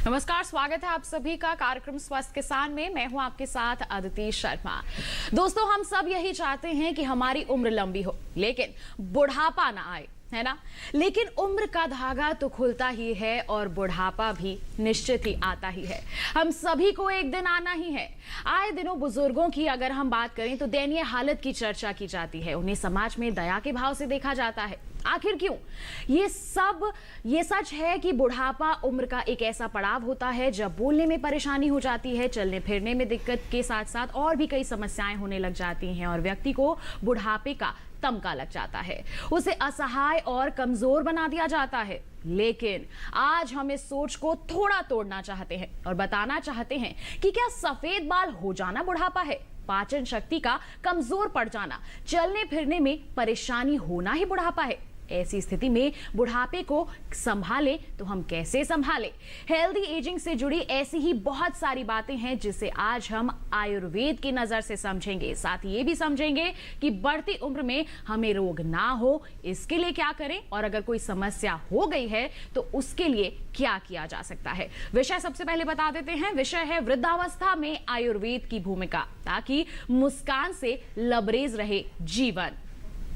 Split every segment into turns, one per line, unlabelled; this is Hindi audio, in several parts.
नमस्कार, स्वागत है आप सभी का कार्यक्रम स्वस्थ किसान में। मैं हूं आपके साथ अदिति शर्मा। दोस्तों, हम सब यही चाहते हैं कि हमारी उम्र लंबी हो, लेकिन बुढ़ापा ना आए, है ना। लेकिन उम्र का धागा तो खुलता ही है और बुढ़ापा भी निश्चित ही आता ही है। हम सभी को एक दिन आना ही है। आए दिनों बुजुर्गों की अगर हम बात करें तो दयनीय हालत की चर्चा की जाती है। उन्हें समाज में दया के भाव से देखा जाता है। आखिर क्यों? ये सच है कि बुढ़ापा उम्र का एक ऐसा पड़ाव होता है जब बोलने में परेशानी हो जाती है, चलने फिरने में दिक्कत के साथ साथ और भी कई समस्याएं होने लग जाती हैं और व्यक्ति को बुढ़ापे का तमका लग जाता है। उसे असहाय और कमजोर बना दिया जाता है। लेकिन आज हम इस सोच को थोड़ा तोड़ना चाहते हैं और बताना चाहते हैं कि क्या सफेद बाल हो जाना बुढ़ापा है? पाचन शक्ति का कमजोर पड़ जाना, चलने फिरने में परेशानी होना ही बुढ़ापा है? ऐसी स्थिति में बुढ़ापे को संभाले तो हम कैसे संभाले? हेल्दी एजिंग से जुड़ी ऐसी ही बहुत सारी बातें हैं जिसे आज हम आयुर्वेद की नजर से समझेंगे। साथ ही ये भी समझेंगे कि बढ़ती उम्र में हमें रोग ना हो, इसके लिए क्या करें, और अगर कोई समस्या हो गई है तो उसके लिए क्या किया जा सकता है। विषय सबसे पहले बता देते हैं। विषय है वृद्धावस्था में आयुर्वेद की भूमिका, ताकि मुस्कान से लबरेज रहे जीवन।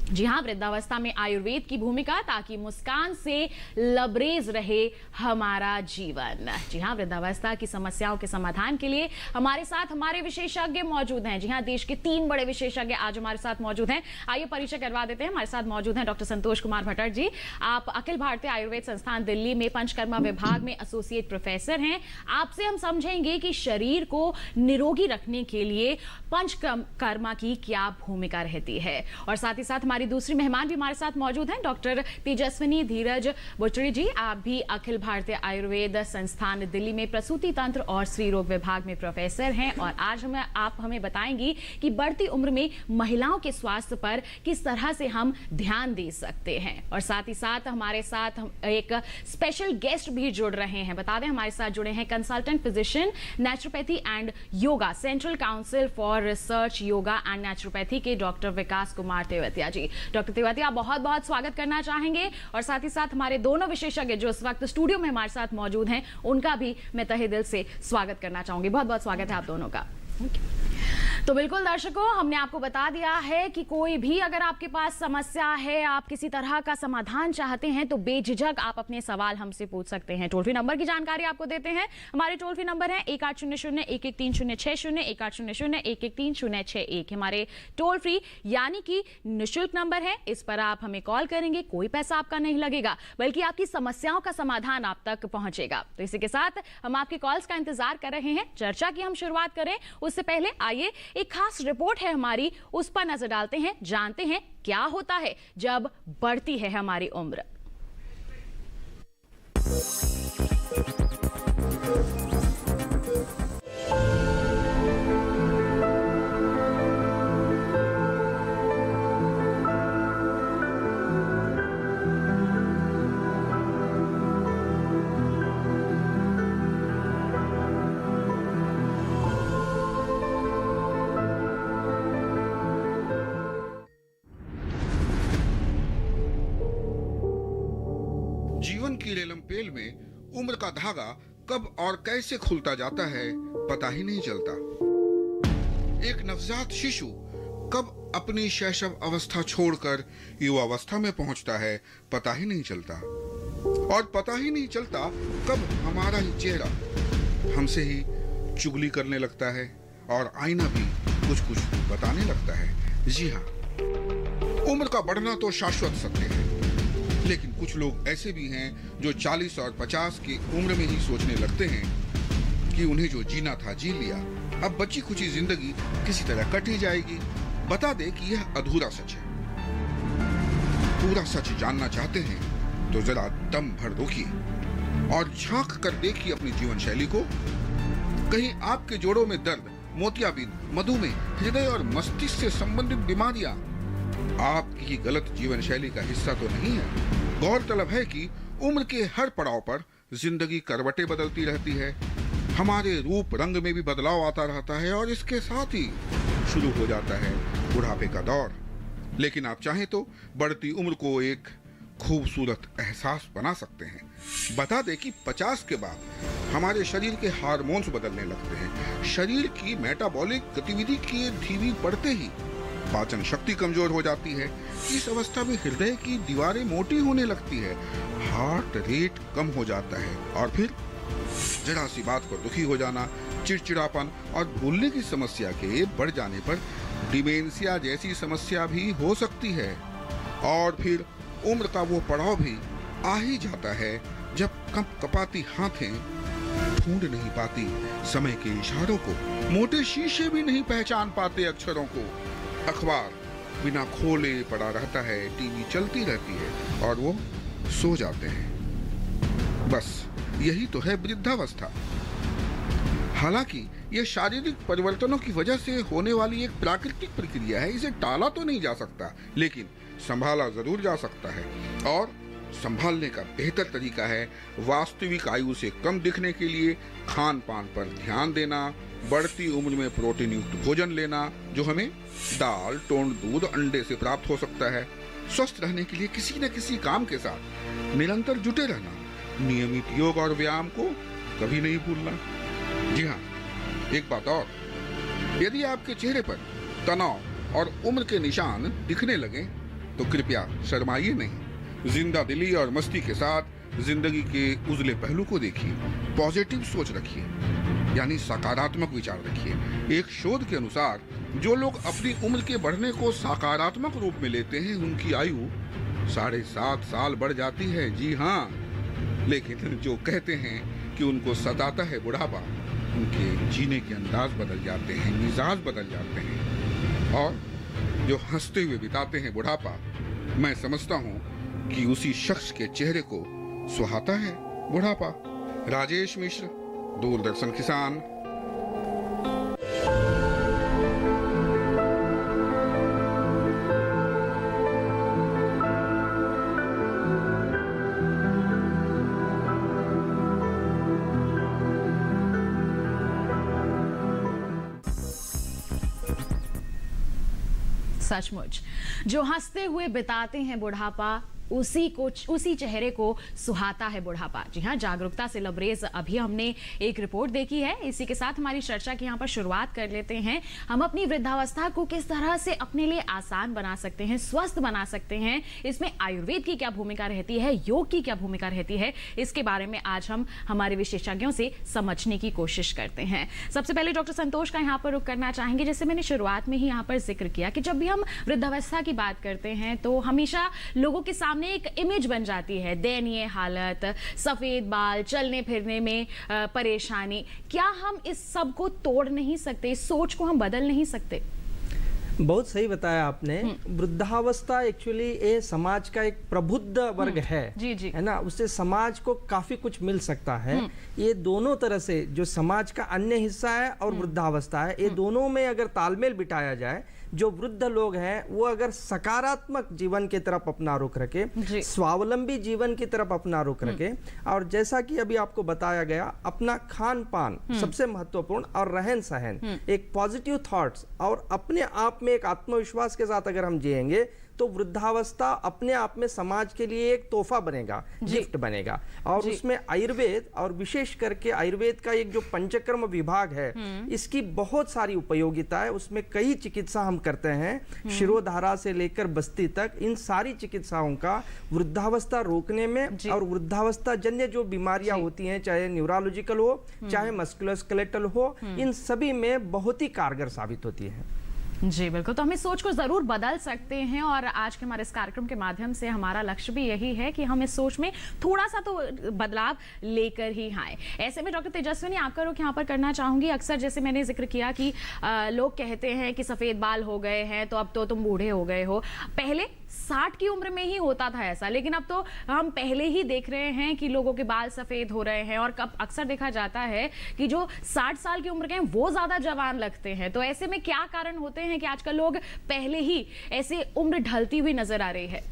जी हाँ, वृद्धावस्था में आयुर्वेद की भूमिका, ताकि मुस्कान से लबरेज रहे हमारा जीवन। जी हाँ, वृद्धावस्था की समस्याओं के समाधान के लिए हमारे साथ हमारे विशेषज्ञ मौजूद हैं। जी हाँ, देश के 3 बड़े विशेषज्ञ आज हमारे साथ मौजूद हैं। आइए परिचय करवा देते हैं। हमारे साथ मौजूद हैं डॉक्टर संतोष कुमार भट्टर जी। आप अखिल भारतीय आयुर्वेद संस्थान दिल्ली में पंचकर्मा विभाग में एसोसिएट प्रोफेसर हैं। आपसे हम समझेंगे कि शरीर को निरोगी रखने के लिए पंचकर्मा की क्या भूमिका रहती है। और साथ ही साथ हमारी दूसरी मेहमान भी हमारे साथ मौजूद हैं, डॉक्टर तेजस्विनी धीरज बुचड़ी जी। आप भी अखिल भारतीय आयुर्वेद संस्थान दिल्ली में प्रसूति तंत्र और स्त्री रोग विभाग में प्रोफेसर हैं। और आज आप हमें बताएंगी कि बढ़ती उम्र में महिलाओं के स्वास्थ्य पर किस तरह से हम ध्यान दे सकते हैं। और साथ ही साथ हमारे साथ एक स्पेशल गेस्ट भी जुड़ रहे हैं। बता दें, हमारे साथ जुड़े हैं consultant physician naturopathy and yoga, central council for research yoga and naturopathy के डॉक्टर विकास कुमार तेवतिया जी। डॉक्टर तेवतिया, बहुत बहुत स्वागत करना चाहेंगे। और साथ ही साथ हमारे दोनों विशेषज्ञ जो इस वक्त स्टूडियो में हमारे साथ मौजूद हैं, उनका भी मैं तहे दिल से स्वागत करना चाहूंगी। बहुत बहुत स्वागत है आप दोनों का। तो बिल्कुल दर्शकों, हमने आपको बता दिया है कि कोई भी अगर आपके पास समस्या है, आप किसी तरह का समाधान चाहते हैं, तो बेझिझक आप अपने सवाल हमसे पूछ सकते हैं। टोल फ्री नंबर की जानकारी आपको देते हैं। हमारे टोल फ्री नंबर है 1800-113060, 1800-113061। हमारे टोल फ्री यानी कि निःशुल्क नंबर है। इस पर आप हमें कॉल करेंगे, कोई पैसा आपका नहीं लगेगा, बल्कि आपकी समस्याओं का समाधान आप तक पहुंचेगा। तो इसी के साथ हम आपके कॉल्स का इंतजार कर रहे हैं। चर्चा की हम शुरुआत करें उससे पहले आइए एक खास रिपोर्ट है हमारी, उस पर नजर डालते हैं, जानते हैं क्या होता है जब बढ़ती है हमारी उम्र।
जीवन की रेलमपेल में उम्र का धागा कब और कैसे खुलता जाता है पता ही नहीं चलता। एक नवजात शिशु कब अपनी शैशव अवस्था छोड़कर युवावस्था में पहुंचता है पता ही नहीं चलता। और पता ही नहीं चलता कब हमारा ही चेहरा हमसे ही चुगली करने लगता है और आईना भी कुछ कुछ बताने लगता है। जी हाँ, उम्र का बढ़ना तो शाश्वत सत्य है, लेकिन कुछ लोग ऐसे भी हैं जो 40 और 50 की उम्र में ही सोचने लगते हैं कि उन्हें जो जीना था जी लिया, अब बची खुची जिंदगी किसी तरह कट ही जाएगी। बता दे कि यह अधूरा सच है। पूरा सच जानना चाहते हैं तो जरा दम भर रोकिए और झांक कर देखिए अपनी जीवन शैली को। कहीं आपके जोड़ों में दर्द, मोतियाबिंद, मधुमेह, हृदय और मस्तिष्क से संबंधित बीमारियां आपकी ही गलत जीवन शैली का हिस्सा तो नहीं है। गौरतलब है कि उम्र के हर पड़ाव पर जिंदगी करवटें बदलती रहती है, हमारे रूप रंग में भी बदलाव आता रहता है और इसके साथ ही शुरू हो जाता है बुढ़ापे का दौर। लेकिन आप चाहें तो बढ़ती उम्र को एक खूबसूरत एहसास बना सकते हैं। बता दें कि 50 के बाद हमारे शरीर के हार्मोन्स बदलने लगते हैं। शरीर की मेटाबॉलिक गतिविधि की धीमी पड़ते ही पाचन शक्ति कमजोर हो जाती है। इस अवस्था में हृदय की दीवारें मोटी होने लगती है, हार्ट रेट कम हो जाता है और फिर जरा सी बात पर दुखी हो जाना, चिड़चिड़ापन और भूलने की समस्या के बढ़ जाने पर डिमेंशिया जैसी समस्या भी हो सकती है। और फिर उम्र का वो पड़ाव भी आ ही जाता है जब कपाती हाथें ढूंढ नहीं पाती समय के इशारों को, मोटे शीशे भी नहीं पहचान पाते अक्षरों को, अखबार बिना खोले पड़ा रहता है, टीवी चलती रहती है और वो सो जाते हैं। बस यही तो है वृद्धावस्था। हालांकि यह शारीरिक परिवर्तनों की वजह से होने वाली एक प्राकृतिक प्रक्रिया है, इसे टाला तो नहीं जा सकता, लेकिन संभाला जरूर जा सकता है। और संभालने का बेहतर तरीका है वास्तविक आयु से कम दिखने के लिए खान पान पर ध्यान देना, बढ़ती उम्र में प्रोटीन युक्त भोजन लेना जो हमें दाल, टोंड, दूध, अंडे से प्राप्त हो सकता है। स्वस्थ रहने के लिए किसी न किसी काम के साथ निरंतर जुटे रहना, नियमित योग और व्यायाम को कभी नहीं भूलना। जी हाँ, एक बात और, यदि आपके चेहरे पर तनाव और उम्र के निशान दिखने लगे तो कृपया शर्माइए नहीं, जिंदा दिली और मस्ती के साथ जिंदगी के उजले पहलू को देखिए, पॉजिटिव सोच रखिए, यानी सकारात्मक विचार रखिए। एक शोध के अनुसार जो लोग अपनी उम्र के बढ़ने को सकारात्मक रूप में लेते हैं उनकी आयु 7.5 साल बढ़ जाती है। जी हाँ, लेकिन जो कहते हैं कि उनको सताता है बुढ़ापा, उनके जीने के अंदाज बदल जाते हैं, मिजाज बदल जाते हैं। और जो हंसते हुए बिताते हैं बुढ़ापा, मैं समझता हूँ कि उसी शख्स के चेहरे को सुहाता है बुढ़ापा। राजेश मिश्र, दूरदर्शन किसान।
सचमुच जो हंसते हुए बिताते हैं बुढ़ापा, उसी चेहरे को सुहाता है बुढ़ापा। जी हाँ, जागरूकता से लबरेज अभी हमने एक रिपोर्ट देखी है। इसी के साथ हमारी चर्चा की यहाँ पर शुरुआत कर लेते हैं। हम अपनी वृद्धावस्था को किस तरह से अपने लिए आसान बना सकते हैं, स्वस्थ बना सकते हैं, इसमें आयुर्वेद की क्या भूमिका रहती है, योग की क्या भूमिका रहती है, इसके बारे में आज हम हमारे विशेषज्ञों से समझने की कोशिश करते हैं। सबसे पहले डॉक्टर संतोष का यहाँ पर रुख करना चाहेंगे। जैसे मैंने शुरुआत में ही यहाँ पर जिक्र किया कि जब भी हम वृद्धावस्था की बात करते हैं तो हमेशा लोगों के सामने एक इमेज बन जाती है, दयनीय हालत, सफेद बाल, चलने फिरने में परेशानी। क्या हम इस सब को तोड़ नहीं सकते, इस सोच को हम बदल नहीं सकते?
बहुत सही बताया आपने। वृद्धावस्था एक्चुअली ये समाज का एक प्रबुद्ध वर्ग है,
जी जी,
है ना। उससे समाज को काफी कुछ मिल सकता है। ये दोनों तरह से, जो समाज का अन्य हिस्सा है और वृद्धावस्था है, ये दोनों में अगर तालमेल बिठाया जाए, जो वृद्ध लोग हैं वो अगर सकारात्मक जीवन की तरफ अपना रुख रखे, स्वावलंबी जीवन की तरफ अपना रुख रखे, और जैसा कि अभी आपको बताया गया, अपना खान पान सबसे महत्वपूर्ण, और रहन सहन, एक पॉजिटिव थॉट्स और अपने आप में एक आत्मविश्वास के साथ अगर हम जिएंगे तो वृद्धावस्था अपने आप में समाज के लिए एक तोहफा बनेगा, गिफ्ट बनेगा। और उसमें आयुर्वेद, और विशेष करके आयुर्वेद का एक जो पंचकर्म विभाग है, इसकी बहुत सारी उपयोगिता है। उसमें कई चिकित्सा हम करते हैं, शिरोधारा से लेकर बस्ती तक, इन सारी चिकित्साओं का वृद्धावस्था रोकने में और वृद्धावस्था जन्य जो बीमारियां होती हैं, चाहे न्यूरोलॉजिकल हो, चाहे मस्कुलोस्केलेटल हो, इन सभी में बहुत ही कारगर साबित होती है।
जी बिल्कुल, तो हम इस सोच को जरूर बदल सकते हैं और आज के हमारे इस कार्यक्रम के माध्यम से हमारा लक्ष्य भी यही है कि हम इस सोच में थोड़ा सा तो बदलाव लेकर ही आए। ऐसे में डॉक्टर तेजस्विनी, आपका रुख यहाँ पर करना चाहूंगी। अक्सर जैसे मैंने जिक्र किया कि लोग कहते हैं कि सफेद बाल हो गए हैं तो अब तो तुम बूढ़े हो गए हो। पहले 60 की उम्र में ही होता था ऐसा, लेकिन अब तो हम पहले ही देख रहे हैं कि लोगों के बाल सफेद हो रहे हैं। और कब अक्सर देखा जाता है कि जो 60 साल की उम्र के हैं वो ज्यादा जवान लगते हैं। तो ऐसे में क्या कारण होते हैं कि आजकल लोग पहले ही ऐसे उम्र ढलती हुई नजर आ रही है?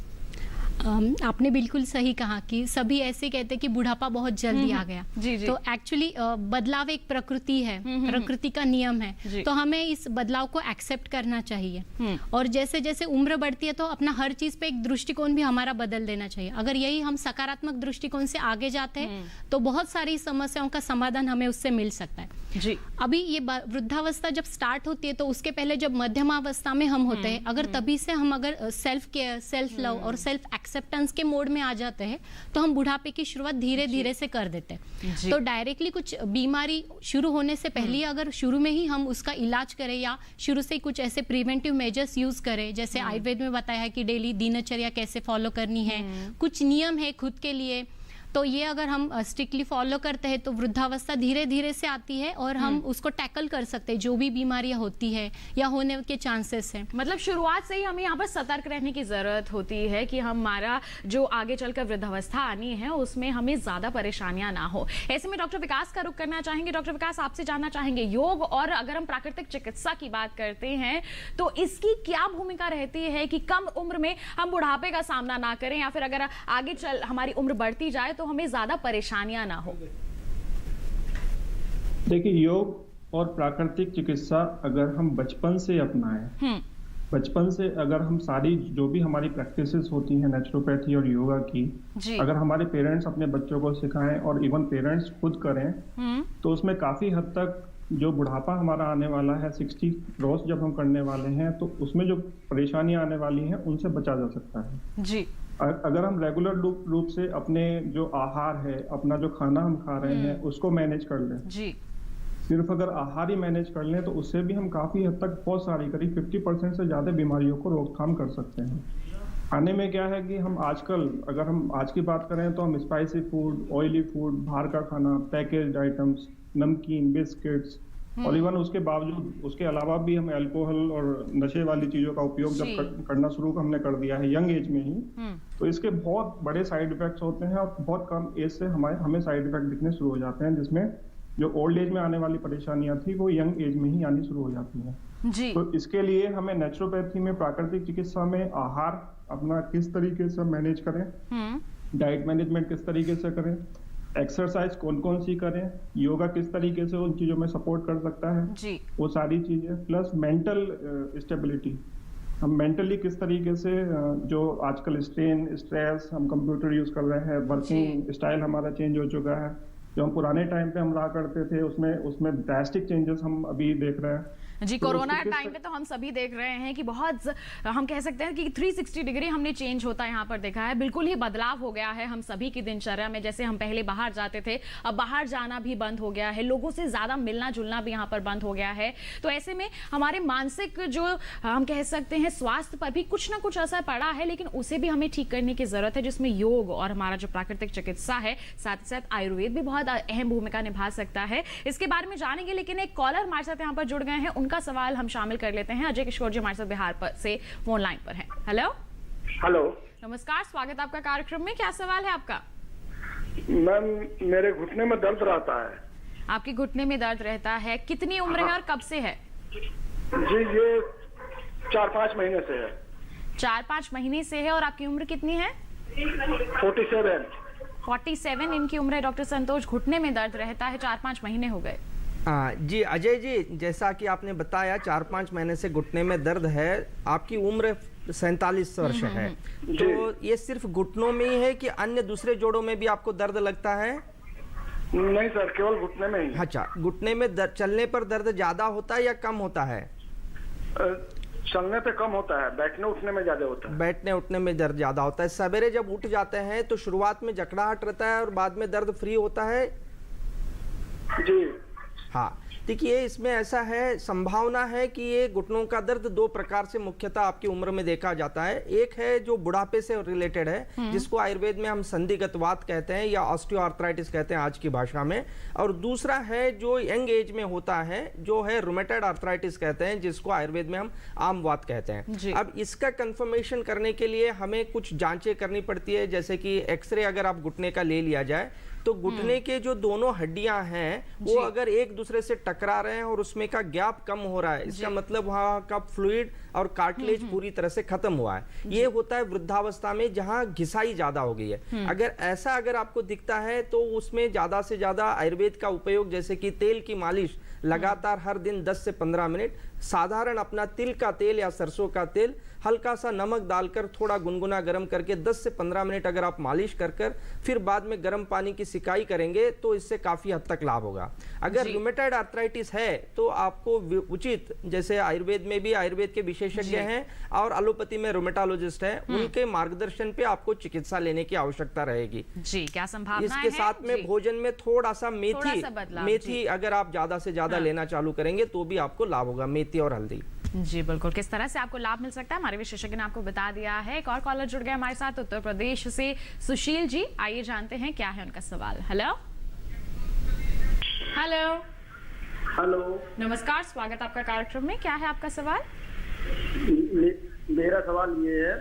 आपने बिल्कुल सही कहा कि सभी ऐसे कहते हैं कि बुढ़ापा बहुत जल्दी आ गया।
जी, जी।
तो एक्चुअली बदलाव एक प्रकृति है, प्रकृति का नियम है, तो हमें इस बदलाव को एक्सेप्ट करना चाहिए। और जैसे जैसे उम्र बढ़ती है तो अपना हर चीज पे एक दृष्टिकोण भी हमारा बदल देना चाहिए। अगर यही हम सकारात्मक दृष्टिकोण से आगे जाते हैं तो बहुत सारी समस्याओं का समाधान हमें उससे मिल सकता है।
जी।
अभी ये वृद्धावस्था जब स्टार्ट होती है तो उसके पहले जब मध्यमावस्था में हम होते हैं, अगर तभी से हम अगर सेल्फ केयर, सेल्फ लव और सेल्फ एक्सेप्टेंस के मोड में आ जाते हैं तो हम बुढ़ापे की शुरुआत धीरे धीरे से कर देते हैं। तो डायरेक्टली कुछ बीमारी शुरू होने से पहले अगर शुरू में ही हम उसका इलाज करें या शुरू से कुछ ऐसे प्रिवेंटिव मेजर्स यूज करें, जैसे आयुर्वेद में बताया है कि डेली दिनचर्या कैसे फॉलो करनी है, कुछ नियम है खुद के लिए, तो ये अगर हम स्ट्रिक्टली फॉलो करते हैं तो वृद्धावस्था धीरे धीरे से आती है और हम उसको टैकल कर सकते हैं जो भी बीमारियां होती है या होने के चांसेस हैं।
मतलब शुरुआत से ही हमें यहाँ पर सतर्क रहने की जरूरत होती है कि हमारा जो आगे चलकर वृद्धावस्था आनी है उसमें हमें ज्यादा परेशानियां ना हो। ऐसे में डॉक्टर विकास का रुख करना चाहेंगे। डॉक्टर विकास, आपसे जानना चाहेंगे, योग और अगर हम प्राकृतिक चिकित्सा की बात करते हैं तो इसकी क्या भूमिका रहती है कि कम उम्र में हम बुढ़ापे का सामना ना करें या फिर अगर आगे चल हमारी उम्र बढ़ती जाए तो हमें ज्यादा परेशानियां ना हो?
देखिए, योग और प्राकृतिक चिकित्सा अगर हम बचपन से अपनाएं, बचपन से अगर हम सारी जो भी हमारी प्रैक्टिसेस होती हैं नेचुरोपैथी और योगा की, अगर हमारे पेरेंट्स अपने बच्चों को सिखाएं और इवन पेरेंट्स खुद करें, तो उसमें काफी हद तक जो बुढ़ापा हमारा आने वाला है 60 क्रॉस जब हम करने वाले हैं तो उसमें जो परेशानियां आने वाली हैं उनसे बचा जा सकता है।
जी।
अगर हम रेगुलर रूप से अपने जो आहार है, अपना जो खाना हम खा रहे हैं उसको मैनेज कर लें,
जी,
सिर्फ अगर आहार ही मैनेज कर लें तो उससे भी हम काफी हद तक बहुत सारी करीब 50% से ज्यादा बीमारियों को रोकथाम कर सकते हैं। खाने में क्या है कि हम आजकल अगर हम आज की बात करें तो हम स्पाइसी फूड, ऑयली फूड, बाहर का खाना, पैकेज्ड आइटम्स, नमकीन, बिस्किट्स और इवन उसके बावजूद उसके अलावा भी हम अल्कोहल और नशे वाली चीजों का उपयोग जब करना शुरू हमने कर दिया है यंग एज में ही, तो इसके बहुत बड़े साइड इफेक्ट्स होते हैं और बहुत कम एज से हमें साइड इफेक्ट दिखने शुरू हो जाते हैं, जिसमें जो ओल्ड एज में आने वाली परेशानियां थी वो यंग एज में ही आनी शुरू हो जाती हैं।
जी।
तो इसके लिए हमें नेचुरोपैथी में, प्राकृतिक चिकित्सा में आहार अपना किस तरीके से मैनेज करें, डाइट मैनेजमेंट किस तरीके से करें, एक्सरसाइज कौन कौन सी करें, योगा किस तरीके से उन चीजों में सपोर्ट कर सकता है,
जी,
वो सारी चीजें, प्लस मेंटल स्टेबिलिटी, हम मेंटली किस तरीके से जो आजकल स्ट्रेस, हम कंप्यूटर यूज कर रहे हैं, वर्किंग स्टाइल हमारा चेंज हो चुका है, जो हम पुराने टाइम पे हम रहा करते थे उसमें ड्रास्टिक चेंजेस हम अभी देख रहे हैं।
जी, कोरोना टाइम पे तो हम सभी देख रहे हैं कि बहुत हम कह सकते हैं कि 360 डिग्री हमने चेंज होता यहाँ पर देखा है। बिल्कुल ही बदलाव हो गया है हम सभी की दिनचर्या में। जैसे हम पहले बाहर जाते थे, अब बाहर जाना भी बंद हो गया है, लोगों से ज्यादा मिलना जुलना भी यहाँ पर बंद हो गया है। तो ऐसे में हमारे मानसिक जो हम कह सकते हैं स्वास्थ्य पर भी कुछ ना कुछ असर पड़ा है, लेकिन उसे भी हमें ठीक करने की जरूरत है, जिसमें योग और हमारा जो प्राकृतिक चिकित्सा है, साथ ही साथ आयुर्वेद भी बहुत अहम भूमिका निभा सकता है। इसके बारे में जानेंगे, लेकिन एक कॉलर हमारे साथ यहाँ पर जुड़ गए हैं, उनका सवाल हम शामिल कर लेते हैं। अजय किशोर जी हमारे साथ बिहार पर से फोन लाइन पर हैं। हेलो
हेलो,
नमस्कार, स्वागत आपका कार्यक्रम में। क्या सवाल है आपका?
मैम, मेरे घुटने में दर्द रहता है।
आपके घुटने में दर्द रहता है, कितनी उम्र है और कब से है?
जी, ये 4-5 महीने से है।
4-5 महीने से है। और आपकी उम्र कितनी है? 47 इनकी उम्र है। डॉक्टर संतोष, घुटने में दर्द रहता है, 4-5 महीने हो गए।
जी अजय जी, जैसा कि आपने बताया 4-5 महीने से घुटने में दर्द है, आपकी उम्र 47 वर्ष है, तो ये सिर्फ घुटनों में ही है कि अन्य दूसरे जोड़ों में भी आपको दर्द लगता है?
नहीं सर, केवल घुटने में ही।
अच्छा, घुटने में चलने पर दर्द ज्यादा होता है या कम होता है?
चलने पे कम होता है, बैठने उठने में ज्यादा होता है।
बैठने उठने में दर्द ज्यादा होता है। सवेरे जब उठ जाते हैं तो शुरुआत में जकड़ाहट रहता है और बाद में दर्द फ्री होता है?
जी
हाँ, देखिए इसमें ऐसा है, संभावना है कि ये घुटनों का दर्द 2 प्रकार से मुख्यतः आपकी उम्र में देखा जाता है। एक है जो बुढ़ापे से रिलेटेड है, जिसको आयुर्वेद में हम संधिगत वात कहते हैं या ऑस्टियोआर्थराइटिस कहते हैं आज की भाषा में, और दूसरा है जो यंग एज में होता है, जो है रूमेटॉइड आर्थराइटिस कहते हैं, जिसको आयुर्वेद में हम आम वात कहते हैं। अब इसका कंफर्मेशन करने के लिए हमें कुछ जांचें करनी पड़ती है, जैसे कि एक्सरे अगर आप घुटने का ले लिया जाए तो घुटने के जो दोनों हड्डियां हैं वो अगर एक दूसरे से टकरा रहे हैं और उसमें का गैप कम हो रहा है, इसका मतलब वहां का फ्लूइड और कार्टिलेज पूरी तरह से खत्म हुआ है। ये होता है वृद्धावस्था में जहां घिसाई ज्यादा हो गई है। अगर आपको दिखता है तो उसमें ज्यादा से ज्यादा आयुर्वेद का उपयोग, जैसे कि तेल की मालिश लगातार हर दिन 10 से 15 मिनट, साधारण अपना तिल का तेल या सरसों का तेल हल्का सा नमक डालकर थोड़ा गुनगुना गर्म करके 10 से 15 मिनट अगर आप मालिश कर फिर बाद में गर्म पानी की सिकाई करेंगे तो इससे काफी हद तक लाभ होगा। अगर रूमेटॉइड आर्थराइटिस है तो आपको उचित, जैसे आयुर्वेद में भी आयुर्वेद के विशेषज्ञ हैं और एलोपैथी में रोमेटोलॉजिस्ट हैं, उनके मार्गदर्शन पे आपको चिकित्सा लेने की आवश्यकता रहेगी।
जी, क्या संभावना है?
इसके साथ में भोजन में थोड़ा सा मेथी अगर आप ज्यादा से ज्यादा लेना चालू करेंगे तो भी आपको लाभ होगा, मेथी और हल्दी।
जी बिल्कुल, किस तरह से आपको लाभ मिल सकता है हमारे विशेषज्ञ ने आपको बता दिया है। एक और कॉलर जुड़ गया हमारे साथ उत्तर प्रदेश से, सुशील जी, आइए जानते हैं क्या है उनका सवाल। हेलो हेलो
हेलो,
नमस्कार, स्वागत आपका कार्यक्रम में। क्या है आपका सवाल?
मेरा सवाल ये है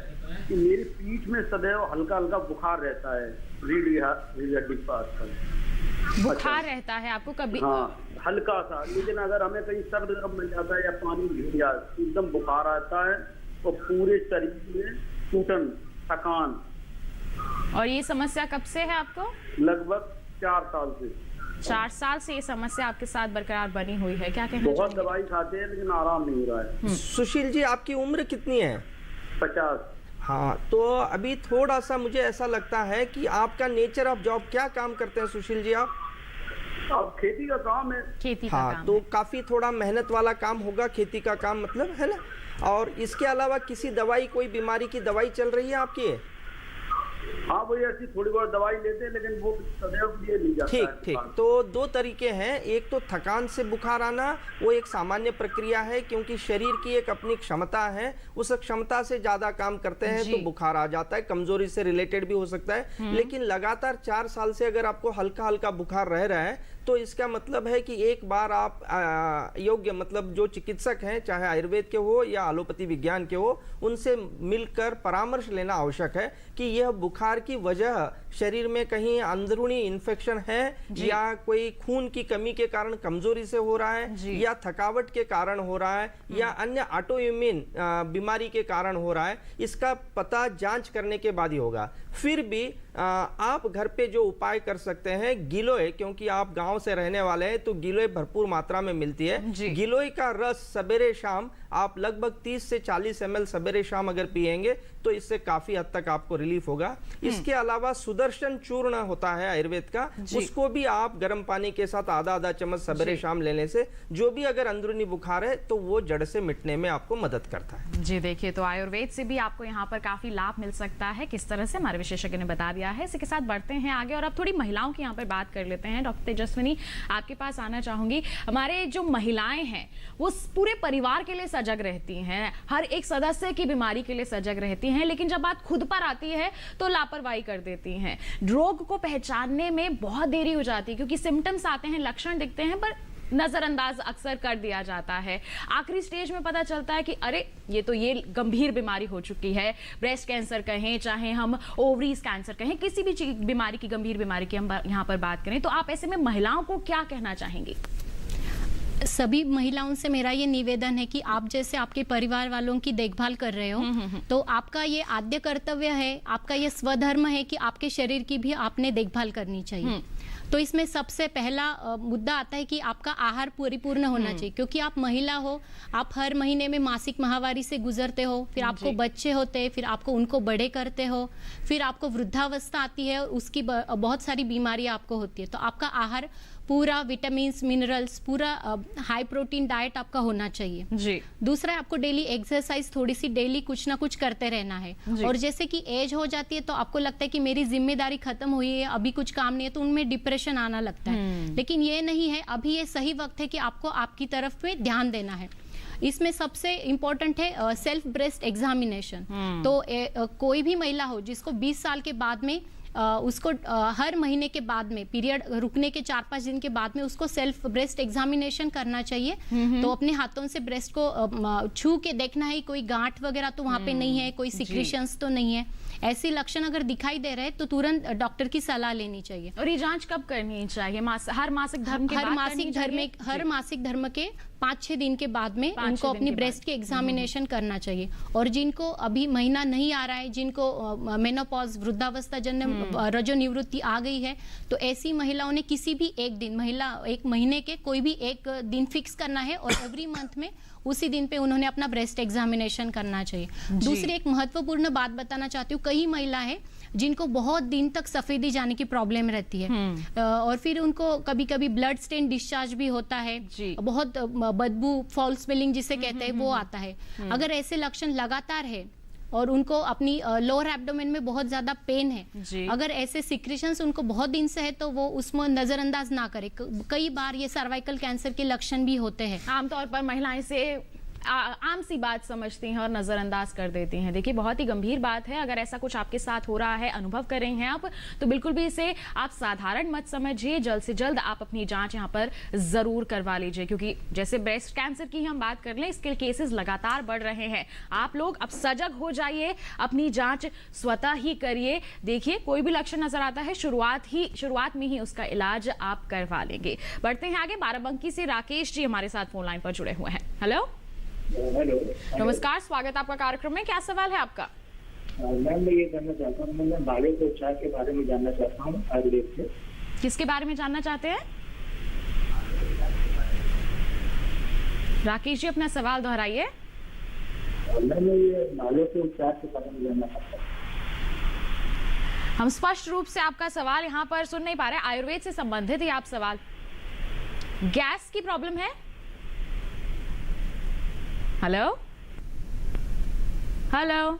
कि मेरी पीठ में सदैव हल्का हल्का बुखार रहता है, रीढ़ हड्डी के पास पर
बुखार रहता है आपको कभी?
हाँ, हल्का सा, लेकिन अगर हमें कहीं सर्द गरम मिल जाता है या पानी गिर जाए एकदम बुखार आता है और पूरे शरीर में टूटन, थकान।
और ये समस्या कब से है आपको?
लगभग 4 साल से।
4 साल से ये समस्या आपके साथ बरकरार बनी हुई है, क्या कहना
बहुत
चाहेंगे?
दवाई खाते हैं लेकिन आराम नहीं हो रहा है।
सुशील जी, आपकी उम्र कितनी है?
50।
हाँ, तो अभी थोड़ा सा मुझे ऐसा लगता है कि आपका नेचर ऑफ जॉब, क्या काम करते हैं सुशील जी आप?
अब खेती का काम है।
खेती का
हाँ,
काम
तो
है।
काफी थोड़ा मेहनत वाला काम होगा, खेती का काम मतलब, है ना? और इसके अलावा किसी दवाई, कोई बीमारी की दवाई चल रही है आपकी?
हाँ, वही ऐसी थोड़ी बहुत दवाई लेते हैं लेकिन वो सदैव लिए नहीं जाता है।
ठीक। तो 2 तरीके हैं। एक तो थकान से बुखार आना, वो एक सामान्य प्रक्रिया है क्योंकि शरीर की एक अपनी क्षमता है, उस क्षमता से ज्यादा काम करते हैं तो बुखार आ जाता है, कमजोरी से रिलेटेड भी हो सकता है। लेकिन लगातार 4 साल से अगर आपको हल्का हल्का बुखार रह रहा है तो इसका मतलब है कि एक बार आप योग्य, मतलब जो चिकित्सक हैं, चाहे आयुर्वेद के हो या एलोपैथी विज्ञान के हो, उनसे मिलकर परामर्श लेना आवश्यक है कि यह बुखार की वजह शरीर में कहीं अंदरूनी इन्फेक्शन है या कोई खून की कमी के कारण कमजोरी से हो रहा है या थकावट के कारण हो रहा है या अन्य ऑटोइम्यून बीमारी के कारण हो रहा है। इसका पता जांच करने के बाद ही होगा। फिर भी आप घर पे जो उपाय कर सकते हैं, गिलोय, क्योंकि आप गांव से रहने वाले हैं तो गिलोय भरपूर मात्रा में मिलती है। गिलोय का रस सवेरे शाम आप लगभग 30 से 40 ml सवेरे शाम अगर पिएंगे तो इससे काफी हद तक आपको रिलीफ होगा। इसके अलावा सुदर्शन चूर्ण होता है आयुर्वेद का, उसको भी आप गर्म पानी के साथ आधा चम्मच सवेरे शाम लेने से जो भी अगर अंदरूनी बुखार है तो वो जड़ से मिटने में आपको मदद करता है।
जी देखिए, तो आयुर्वेद से भी आपको यहाँ पर काफी लाभ मिल सकता है, किस तरह से हमारे विशेषज्ञ ने बता दिया है। इसी के साथ बढ़ते हैं आगे और अब थोड़ी महिलाओं की यहाँ पर बात कर लेते हैं। डॉक्टर तेजस्विनी, आपके पास आना चाहूंगी। हमारे जो महिलाएं हैं वो पूरे परिवार के लिए सजग रहती हैं, हर एक सदस्य की बीमारी के लिए सजग रहती हैं, लेकिन जब बात खुद पर आती है तो लापरवाही कर देती हैं। रोग को पहचानने में बहुत देरी हो जाती है क्योंकि सिम्टम्स आते हैं, लक्षण दिखते हैं, पर नजरअंदाज अक्सर कर दिया जाता है। आखिरी स्टेज में पता चलता है कि अरे ये गंभीर बीमारी हो चुकी है। ब्रेस्ट कैंसर कहें, चाहे हम ओवरीज कैंसर कहें, किसी भी बीमारी की, गंभीर बीमारी की हम यहाँ पर बात करें, तो आप ऐसे में महिलाओं को क्या कहना चाहेंगी?
सभी महिलाओं से मेरा ये निवेदन है कि आप जैसे आपके परिवार वालों की देखभाल कर रहे हो तो आपका ये आद्य कर्तव्य है, आपका ये स्वधर्म है कि आपके शरीर की भी आपने देखभाल करनी चाहिए। तो इसमें सबसे पहला मुद्दा आता है कि आपका आहार परिपूर्ण होना चाहिए, क्योंकि आप महिला हो, आप हर महीने में मासिक माहवारी से गुजरते हो, फिर आपको बच्चे होते हैं, फिर आपको उनको बड़े करते हो, फिर आपको वृद्धावस्था आती है और उसकी बहुत सारी बीमारियां आपको होती है। तो आपका आहार पूरा विटामिन मिनरल्स, पूरा हाई प्रोटीन डाइट आपका होना चाहिए
जी।
दूसरा है आपको डेली एक्सरसाइज, थोड़ी सी डेली कुछ ना कुछ करते रहना है। और जैसे कि एज हो जाती है तो आपको लगता है कि मेरी जिम्मेदारी खत्म हुई है, अभी कुछ काम नहीं है, तो उनमें डिप्रेशन आना लगता है। लेकिन ये नहीं है, अभी ये सही वक्त है कि आपको आपकी तरफ में ध्यान देना है। इसमें सबसे इम्पोर्टेंट है सेल्फ ब्रेस्ट एग्जामिनेशन। तो कोई भी महिला हो जिसको 20 साल के बाद में उसको हर महीने के बाद में, पीरियड रुकने के 4-5 दिन के बाद में उसको सेल्फ ब्रेस्ट एग्जामिनेशन करना चाहिए। तो अपने हाथों से ब्रेस्ट को छू के देखना है कोई गांठ वगैरह तो वहां पे नहीं है, कोई सिक्रीशंस तो नहीं है। ऐसी लक्षण अगर दिखाई दे रहे हैं तो तुरंत डॉक्टर की सलाह लेनी चाहिए।
और ये जांच कब करनी चाहिए? हर मासिक धर्म के
हर मासिक धर्म के 5-6 दिन के बाद में उनको अपनी ब्रेस्ट की एग्जामिनेशन करना चाहिए। और जिनको अभी महीना नहीं आ रहा है, जिनको मेनोपॉज वृद्धावस्था जन्य रजो निवृत्ति आ गई है, तो ऐसी महिलाओं ने किसी भी एक महीने के कोई भी एक दिन फिक्स करना है और एवरी मंथ में उसी दिन पे उन्होंने अपना ब्रेस्ट एग्जामिनेशन करना चाहिए। दूसरी एक महत्वपूर्ण बात बताना चाहती हूँ, कई महिला है जिनको बहुत दिन तक सफेदी जाने की प्रॉब्लम रहती है और फिर उनको कभी कभी ब्लड स्टेन डिस्चार्ज भी होता है, बहुत बदबू, फॉल स्मेलिंग जिसे कहते हैं वो आता है। अगर ऐसे लक्षण लगातार है और उनको अपनी लोअर एब्डोमेन में बहुत ज्यादा पेन है, अगर ऐसे सिक्रेशंस उनको बहुत दिन से है तो वो उसमें नजरअंदाज ना करे। कई बार ये सर्वाइकल कैंसर के लक्षण भी होते हैं।
आमतौर पर महिलाएं से आम सी बात समझती हैं और नजरअंदाज कर देती हैं। देखिए बहुत ही गंभीर बात है। अगर ऐसा कुछ आपके साथ हो रहा है, अनुभव कर रहे हैं आप, तो बिल्कुल भी इसे आप साधारण मत समझिए। जल्द से जल्द आप अपनी जांच यहाँ पर जरूर करवा लीजिए, क्योंकि जैसे ब्रेस्ट कैंसर की हम बात कर लें, इसके केसेस लगातार बढ़ रहे हैं। आप लोग अब सजग हो जाइए, अपनी जांच स्वतः ही करिए। देखिए कोई भी लक्षण नजर आता है, शुरुआत में ही उसका इलाज आप करवा लेंगे। बढ़ते हैं आगे। बाराबंकी से राकेश जी हमारे साथ फोन लाइन पर जुड़े हुए हैं। हेलो, नमस्कार, स्वागत आपका कार्यक्रम में। क्या सवाल है आपका?
मैम मैं ये जानना चाहता हूँ, मैं बालों के उपचार के बारे में जानना चाहता हूँ आयुर्वेद से।
किसके बारे में जानना चाहते हैं राकेश जी? अपना सवाल दोहराइए।
मैम ये बालों के उपचार के बारे में जानना चाहता हूँ।
हम स्पष्ट रूप से आपका सवाल यहाँ पर सुन नहीं पा रहे। आयुर्वेद से संबंधित ही आप सवाल, गैस की प्रॉब्लम है? हेलो हेलो,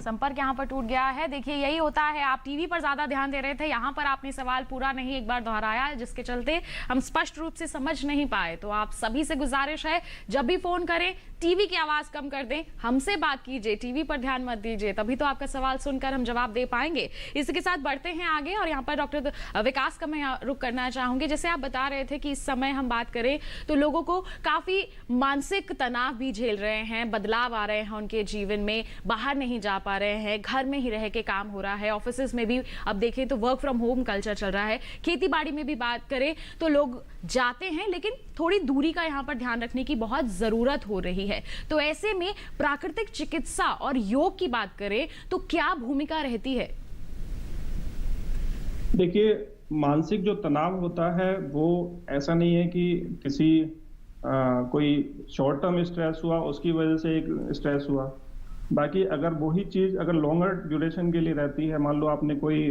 संपर्क यहाँ पर टूट गया है। देखिए यही होता है, आप टीवी पर ज्यादा ध्यान दे रहे थे, यहाँ पर आपने सवाल पूरा नहीं एक बार दोहराया, जिसके चलते हम स्पष्ट रूप से समझ नहीं पाए। तो आप सभी से गुजारिश है, जब भी फोन करें टीवी की आवाज कम कर दें, हमसे बात कीजिए, टीवी पर ध्यान मत दीजिए, तभी तो आपका सवाल सुनकर हम जवाब दे पाएंगे। इसके साथ बढ़ते हैं आगे और यहाँ पर डॉक्टर विकास का मैं रुक करना चाहूंगी। जैसे आप बता रहे थे कि इस समय हम बात करें तो लोगों को काफी मानसिक तनाव भी झेल रहे हैं, बदलाव आ रहे हैं उनके जीवन में, बाहर नहीं जा पा रहे हैं, घर में ही रह के काम हो रहा है, ऑफिस में भी अब देखें तो वर्क फ्रॉम होम कल्चर चल रहा है, खेती बाड़ी में भी बात करें तो लोग जाते हैं, लेकिन थोड़ी दूरी का यहाँ पर ध्यान रखने की बहुत जरूरत हो रही है। तो ऐसे में प्राकृतिक चिकित्सा और योग की बात करें तो क्या भूमिका रहती है?
देखिए मानसिक जो तनाव होता है वो ऐसा नहीं है कि किसी कोई शॉर्ट टर्म स्ट्रेस हुआ उसकी वजह से एक स्ट्रेस हुआ। बाकी अगर वही चीज अगर लॉन्गर ड्यूरेशन के लिए रहती है, मान लो आपने कोई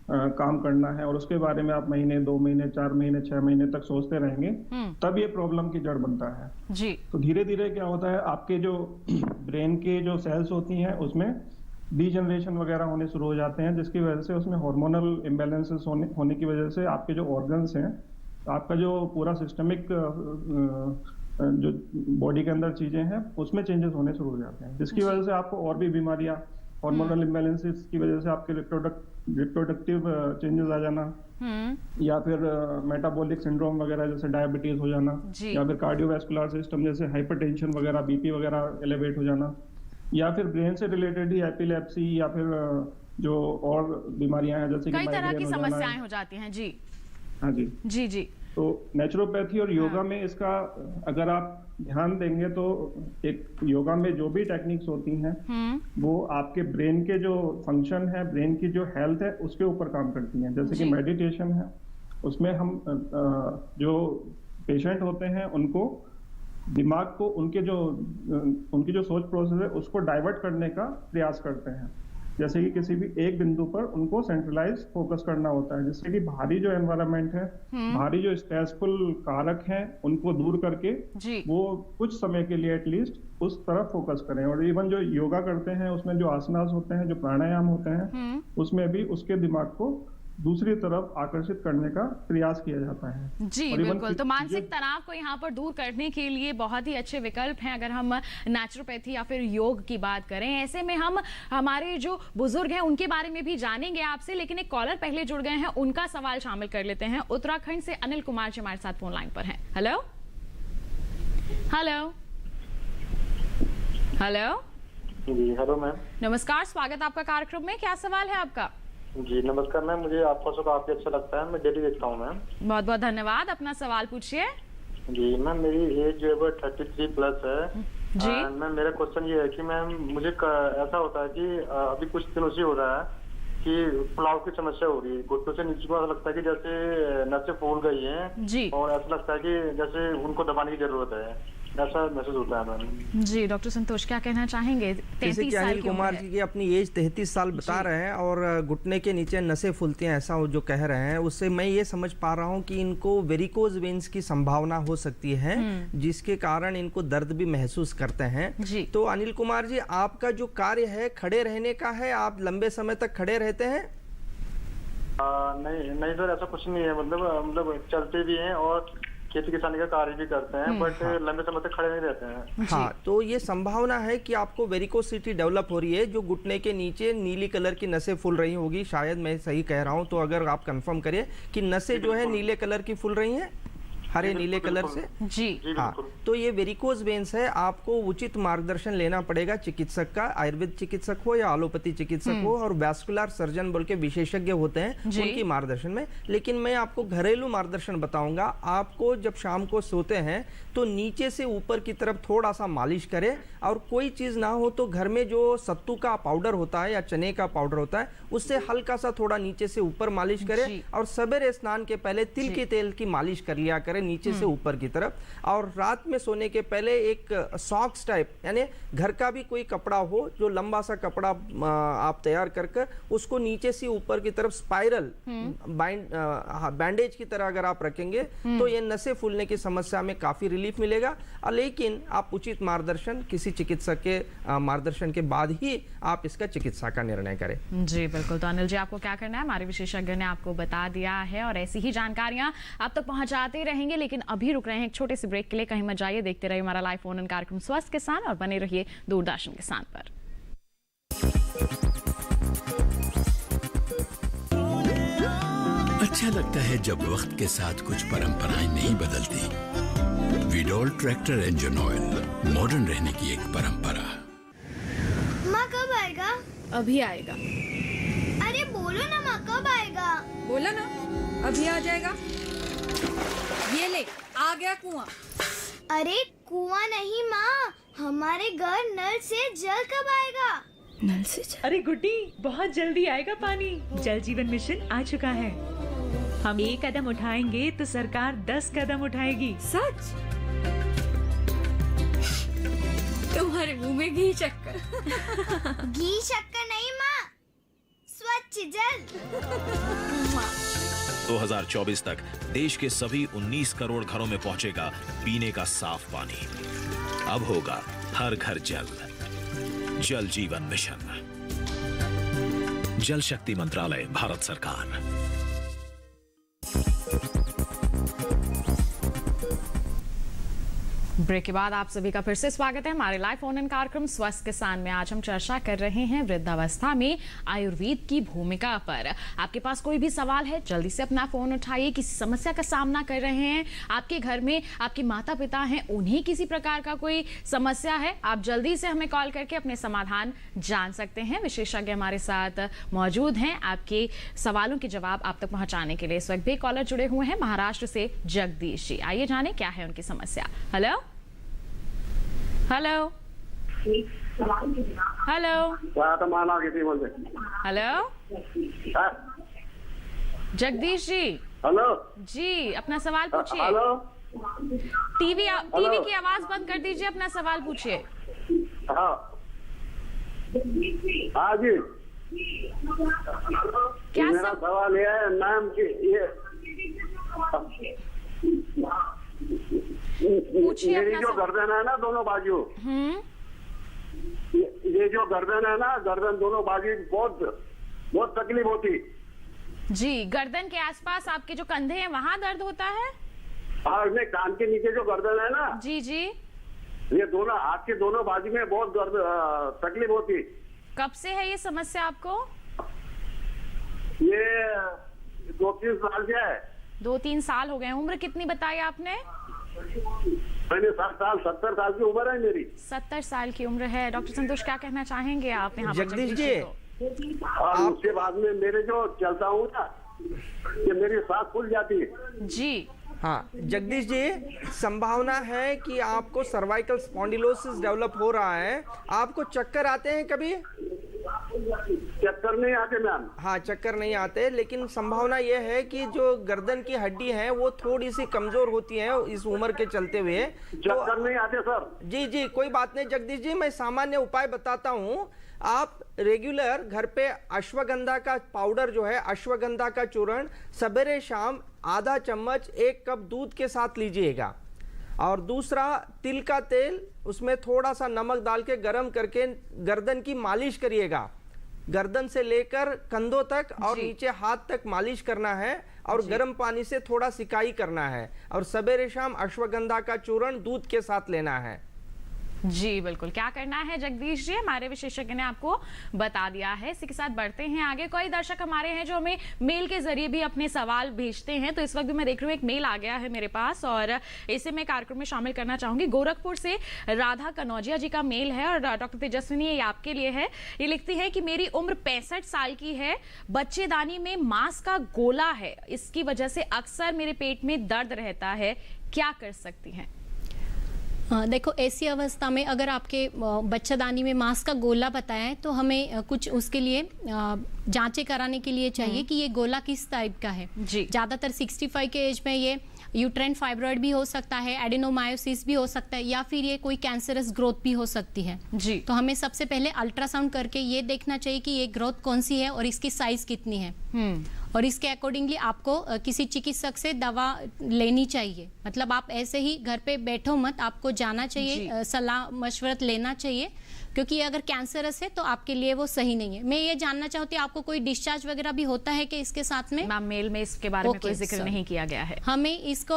काम करना है और उसके बारे में आप महीने, 2 महीने, 4 महीने, 6 महीने तक सोचते रहेंगे, तब ये प्रॉब्लम की जड़ बनता है
जी। तो
धीरे धीरे क्या होता है, आपके जो ब्रेन के जो सेल्स होती हैं उसमें डीजनरेशन वगैरह होने शुरू हो जाते हैं, जिसकी वजह से उसमें हार्मोनल इम्बैलेंसेस होने की वजह से आपके जो ऑर्गन्स हैं, आपका जो पूरा सिस्टमिक जो बॉडी के अंदर चीजें हैं उसमें चेंजेस होने शुरू हो जाते हैं, जिसकी वजह से आपको और भी बीमारियां, हार्मोनल इम्बैलेंसेस की वजह से आपके रिप्रोडक्टिव चेंजेस आ जाना, या फिर मेटाबॉलिक सिंड्रोम वगैरह जैसे डायबिटीज हो जाना, या फिर कार्डियोवैस्कुलर सिस्टम जैसे हाइपरटेंशन वगैरह, बीपी वगैरह एलिवेट हो जाना, या फिर ब्रेन से रिलेटेड ही एपिलेप्सी, या फिर जो और बीमारियां हैं जैसे
कई तरह की समस्याएं हो जाती हैं जी।
हाँ जी
जी जी।
तो नेचुरोपैथी और योगा में इसका अगर आप ध्यान देंगे तो एक योगा में जो भी टेक्निक्स होती हैं वो आपके ब्रेन के जो फंक्शन है, ब्रेन की जो हेल्थ है उसके ऊपर काम करती हैं। जैसे कि मेडिटेशन है, उसमें हम जो पेशेंट होते हैं उनको दिमाग को उनकी जो सोच प्रोसेस है उसको डाइवर्ट करने का प्रयास करते हैं। जैसे कि किसी भी एक बिंदु पर उनको सेंट्रलाइज फोकस करना होता है, जिससे कि बाहरी जो एनवायरनमेंट है, बाहरी जो स्ट्रेसफुल कारक हैं उनको दूर करके वो कुछ समय के लिए एटलीस्ट उस तरफ फोकस करें। और इवन जो योगा करते हैं उसमें जो आसनास होते हैं, जो प्राणायाम होते हैं, उसमें भी उसके दिमाग को दूसरी तरफ आकर्षित करने का प्रयास किया जाता है।
जी बिल्कुल, तो मानसिक तनाव को यहाँ पर दूर करने के लिए बहुत ही अच्छे विकल्प हैं अगर हम नेचुरोपैथी या फिर योग की बात करें। ऐसे में हम हमारे जो बुजुर्ग हैं उनके बारे में भी जानेंगे आपसे, लेकिन एक कॉलर पहले जुड़ गए हैं, उनका सवाल शामिल कर लेते हैं। उत्तराखंड से अनिल कुमार जी हमारे साथ फोन लाइन पर हैं। हेलो हेलो हेलो
जी हेलो मैम।
नमस्कार, स्वागत आपका कार्यक्रम में। क्या सवाल है आपका?
जी नमस्कार मैम, मुझे आपका शो काफी अच्छा लगता है, मैं डेली देखता हूँ मैम।
बहुत बहुत धन्यवाद, अपना सवाल पूछिए।
जी मैम, मेरी एज जो है 33 प्लस है
जी
मैम। मेरा क्वेश्चन ये है कि मैम मुझे ऐसा होता है कि अभी कुछ दिनों से हो रहा है कि पुलाव की समस्या हो रही है, घुटनों से नीचे को ऐसा लगता है कि जैसे नसें फूल गई हैं
जी,
और ऐसा लगता है कि जैसे उनको दबाने की जरूरत है, ऐसा महसूस होता है मैम।
जी डॉक्टर संतोष क्या कहना चाहेंगे?
जैसे कि अनिल कुमार जी की अपनी एज 33 साल बता रहे हैं और घुटने के नीचे नसें फूलती हैं, ऐसा वो जो कह रहे हैं, उससे मैं ये समझ पा रहा हूँ कि इनको वेरिकोज वेन्स की संभावना हो सकती है, जिसके कारण इनको दर्द भी महसूस करते हैं। तो अनिल कुमार जी, आपका जो कार्य है खड़े रहने का है, आप लंबे समय तक खड़े रहते हैं?
नहीं सर, ऐसा कुछ नहीं है, मतलब चलते भी हैं और खेती किसानी का कार्य भी करते हैं, बट लंबे समय तक खड़े नहीं रहते हैं।
हाँ, तो ये संभावना है कि आपको वेरिकोसिटी डेवलप हो रही है, जो घुटने के नीचे नीली कलर की नसें फूल रही होगी, शायद मैं सही कह रहा हूँ, तो अगर आप कंफर्म करिए कि नसें जो है नीले कलर की फूल रही हैं, हरे नीले कलर से।
जी
हाँ, तो ये वेरिकोज वेन्स है, आपको उचित मार्गदर्शन लेना पड़ेगा चिकित्सक का, आयुर्वेद चिकित्सक हो या एलोपैथी चिकित्सक हो, और वैस्कुलर सर्जन बोल के विशेषज्ञ होते हैं उनकी मार्गदर्शन में। लेकिन मैं आपको घरेलू मार्गदर्शन बताऊंगा। आपको जब शाम को सोते हैं तो नीचे से ऊपर की तरफ थोड़ा सा मालिश करें, और कोई चीज ना हो तो घर में जो सत्तू का पाउडर होता है या चने का पाउडर होता है, उससे हल्का सा थोड़ा नीचे से ऊपर मालिश करें, और सवेरे स्नान के पहले तिल के तेल की मालिश कर लिया करें नीचे से ऊपर की तरफ। और रात में सोने के पहले एक सॉक्स टाइप, यानी घर का भी कोई कपड़ा हो, जो लंबा सा कपड़ा आप तैयार करके उसको नीचे से ऊपर की तरफ स्पाइरल बैंडेज की तरह अगर आप रखेंगे तो ये नसें फूलने की समस्या में काफी रिलीफ मिलेगा। लेकिन आप उचित मार्गदर्शन, किसी चिकित्सक के मार्गदर्शन के बाद ही आप इसका चिकित्सा का निर्णय करें। जी
बिल्कुल। तो अनिल जी, आपको क्या करना है, हमारे विशेषज्ञ ने आपको बता दिया है, और ऐसी ही जानकारियां आप तक पहुंचाते रहेंगे। लेकिन अभी रुक रहे हैं एक छोटे से ब्रेक के लिए, कहीं मत जाइए, देखते रहिए हमारा लाइव फोन इन कार्यक्रम स्वस्थ किसान, और बने रहिए दूरदर्शन किसान पर।
अच्छा लगता है जब वक्त के साथ कुछ परंपराएं नहीं बदलती। विडोल ट्रैक्टर इंजन ऑयल, मॉडर्न रहने की एक परंपरा।
माँ कब आएगा?
अभी आएगा।
अरे बोलो ना माँ, कब आएगा?
बोला ना, अभी आ जाएगा। ये ले, आ गया कुआं।
अरे कुआं नहीं माँ, हमारे घर नल से जल कब आएगा?
नल से जल?
अरे गुड्डी, बहुत जल्दी आएगा पानी। जल जीवन मिशन आ चुका है। हम एक कदम उठाएंगे तो सरकार 10 कदम उठाएगी।
सच? तुम्हारे मुंह में घी शक्कर।
घी शक्कर नहीं माँ, स्वच्छ जल।
2024 तक देश के सभी 19 करोड़ घरों में पहुंचेगा पीने का साफ पानी। अब होगा हर घर जल। जल जीवन मिशन, जल शक्ति मंत्रालय, भारत सरकार।
ब्रेक के बाद आप सभी का फिर से स्वागत है हमारे लाइव फोन इन कार्यक्रम स्वस्थ किसान में। आज हम चर्चा कर रहे हैं वृद्धावस्था में आयुर्वेद की भूमिका पर। आपके पास कोई भी सवाल है, जल्दी से अपना फोन उठाइए। किसी समस्या का सामना कर रहे हैं, आपके घर में आपके माता पिता हैं, उन्हें किसी प्रकार का कोई समस्या है, आप जल्दी से हमें कॉल करके अपने समाधान जान सकते हैं। विशेषज्ञ हमारे साथ मौजूद हैं आपके सवालों के जवाब आप तक पहुंचाने के लिए। इस वक्त भी कॉलर जुड़े हुए हैं महाराष्ट्र से जगदीश जी। आइए जाने क्या है उनकी समस्या। Hello hello hello hello Jagdish ji.
Hello
ji, अपना सवाल पूछिए।
हेलो,
टीवी की आवाज बंद कर दीजिए, अपना सवाल पूछिए।
हाँ हाँ जी,
क्या
मेरा सवाल ये है मैम कि मेरी जो गर्दन है ना, दोनों बाजू, ये जो गर्दन है ना, गर्दन दोनों बाजू बहुत तकलीफ होती।
जी, गर्दन के आसपास आपके जो कंधे हैं वहाँ दर्द होता है?
और में कान के नीचे जो गर्दन है ना,
जी जी,
ये दोनों हाथ के दोनों बाजू में बहुत तकलीफ होती।
कब से है ये समस्या आपको?
ये 2-3 साल से है।
2-3 साल हो गए। उम्र कितनी बताई आपने?
मैंने 70 साल की उम्र है मेरी।
70 साल की उम्र है। डॉक्टर संतोष, क्या कहना चाहेंगे आप यहाँ पर?
जगदीश जी,
और उसके बाद में मेरे जो चलता हूँ ना, ये मेरी सांस फूल जाती है।
जी
हाँ जगदीश जी, संभावना है कि आपको सर्वाइकल स्पॉन्डिलोसिस डेवलप हो रहा है। आपको चक्कर आते हैं कभी?
चक्कर नहीं आते मैम।
हाँ, चक्कर नहीं आते, लेकिन संभावना यह है कि जो गर्दन की हड्डी है वो थोड़ी सी कमजोर होती है इस उम्र के चलते हुए।
चक्कर नहीं आते सर।
जी जी, कोई बात नहीं जगदीश जी, मैं सामान्य उपाय बताता हूँ। आप रेगुलर घर पे अश्वगंधा का पाउडर जो है, अश्वगंधा का चूर्ण सवेरे शाम आधा चम्मच 1 कप दूध के साथ लीजिएगा। और दूसरा, तिल का तेल, उसमें थोड़ा सा नमक डाल के गर्म करके गर्दन की मालिश करिएगा। गर्दन से लेकर कंधों तक और नीचे हाथ तक मालिश करना है और गर्म पानी से थोड़ा सिकाई करना है। और सवेरे शाम अश्वगंधा का चूर्ण दूध के साथ लेना है।
जी बिल्कुल, क्या करना है जगदीश जी, हमारे विशेषज्ञ ने आपको बता दिया है। इसी के साथ बढ़ते हैं आगे। कोई दर्शक हमारे हैं जो हमें मेल के जरिए भी अपने सवाल भेजते हैं, तो इस वक्त भी मैं देख रही हूँ एक मेल आ गया है मेरे पास और इसे मैं कार्यक्रम में शामिल करना चाहूंगी। गोरखपुर से राधा कनौजिया जी का मेल है और डॉक्टर तेजस्विनी ये आपके लिए है। ये लिखती है कि मेरी उम्र 65 साल की है, बच्चेदानी में मांस का गोला है, इसकी वजह से अक्सर मेरे पेट में दर्द रहता है, क्या कर सकती हैं?
देखो, ऐसी अवस्था में अगर आपके बच्चेदानी में मांस का गोला बताया है तो हमें कुछ उसके लिए जांचें कराने के लिए चाहिए कि ये गोला किस टाइप का है। ज़्यादातर 65 के एज में ये यूट्राइन फाइब्रॉइड भी हो सकता है, एडिनोमायोसिस भी हो सकता है, या फिर ये कोई कैंसरस ग्रोथ भी हो सकती है। जी, तो हमें सबसे पहले अल्ट्रासाउंड करके ये देखना चाहिए कि ये ग्रोथ कौन सी है और इसकी साइज कितनी है। और इसके अकॉर्डिंगली आपको किसी चिकित्सक से दवा लेनी चाहिए। मतलब आप ऐसे ही घर पे बैठो मत, आपको जाना चाहिए, सलाह मशवरत लेना चाहिए, क्योंकि अगर कैंसरस है तो आपके लिए वो सही नहीं है। मैं ये जानना चाहती हूँ आपको कोई डिस्चार्ज वगैरह भी होता है कि इसके साथ में?
मैम, मेल में इसके बारे में कोई जिक्र नहीं किया गया है।
हमें इसको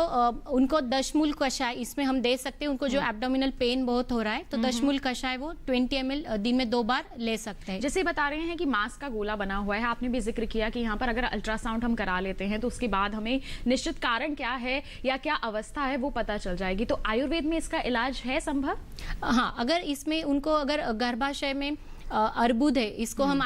उनको दशमूल कषाय इसमें हम दे सकते हैं। उनको जो एब्डोमिनल पेन बहुत हो रहा है तो दशमूल कषाय वो 20 ml दिन में 2 बार ले सकते हैं।
जैसे बता रहे हैं कि मांस का गोला बना हुआ है, आपने भी जिक्र किया कि यहाँ पर अगर अल्ट्रासाउंड हम करा लेते हैं तो उसके बाद हमें निश्चित कारण क्या है या क्या अवस्था है वो पता चल जाएगी। तो आयुर्वेद में इसका इलाज है संभव?
हाँ, अगर इसमें उनको अगर गर्भाशय में अर्बुद है, इसको हम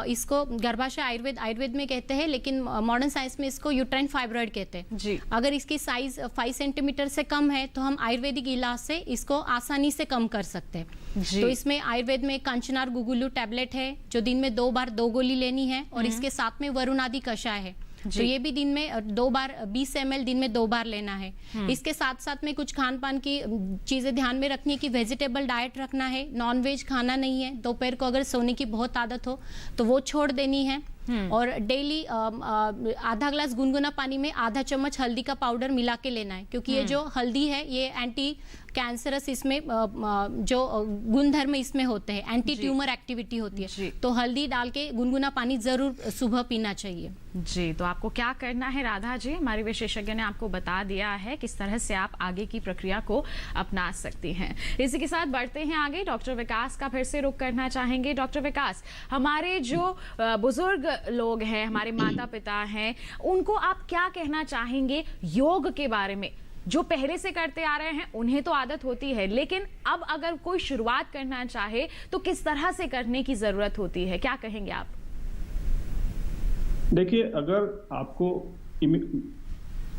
इसको गर्भाशय आयुर्वेद में कहते हैं, लेकिन मॉडर्न साइंस में इसको यूट्राइन फाइब्रॉइड कहते हैं जी। अगर इसकी साइज 5 सेंटीमीटर से कम है तो हम आयुर्वेदिक इलाज से इसको आसानी से कम कर सकते हैं। तो इसमें आयुर्वेद में कंचनार गुगुलू टैबलेट है जो दिन में 2 बार 2 गोली लेनी है, और इसके साथ में वरुण आदि कषाय है तो ये भी दिन में 2 बार 20 ml दिन में 2 बार लेना है। इसके साथ साथ में कुछ खान पान की चीजें ध्यान में रखनी है कि वेजिटेबल डाइट रखना है, नॉन वेज खाना नहीं है। दोपहर को अगर सोने की बहुत आदत हो तो वो छोड़ देनी है। और डेली आधा ग्लास गुनगुना पानी में आधा चम्मच हल्दी का पाउडर मिला के लेना है, क्योंकि ये जो हल्दी है ये एंटी कैंसरस इसमें जो गुणधर्म इसमें होते हैं, एंटी ट्यूमर एक्टिविटी होती है, तो हल्दी डाल के गुनगुना पानी जरूर सुबह पीना चाहिए।
जी, तो आपको क्या करना है राधा जी, हमारे विशेषज्ञ ने आपको बता दिया है किस तरह से आप आगे की प्रक्रिया को अपना सकती हैं। इसी के साथ बढ़ते हैं आगे। डॉक्टर विकास का फिर से रुख करना चाहेंगे। डॉक्टर विकास, हमारे जो बुजुर्ग लोग हैं, हमारे माता पिता हैं, उनको आप क्या कहना चाहेंगे योग के बारे में? जो पहले से करते आ रहे हैं उन्हें तो आदत होती है, लेकिन अब अगर कोई शुरुआत करना चाहे तो किस तरह से करने की जरूरत होती है, क्या कहेंगे आप?
देखिए, अगर आपको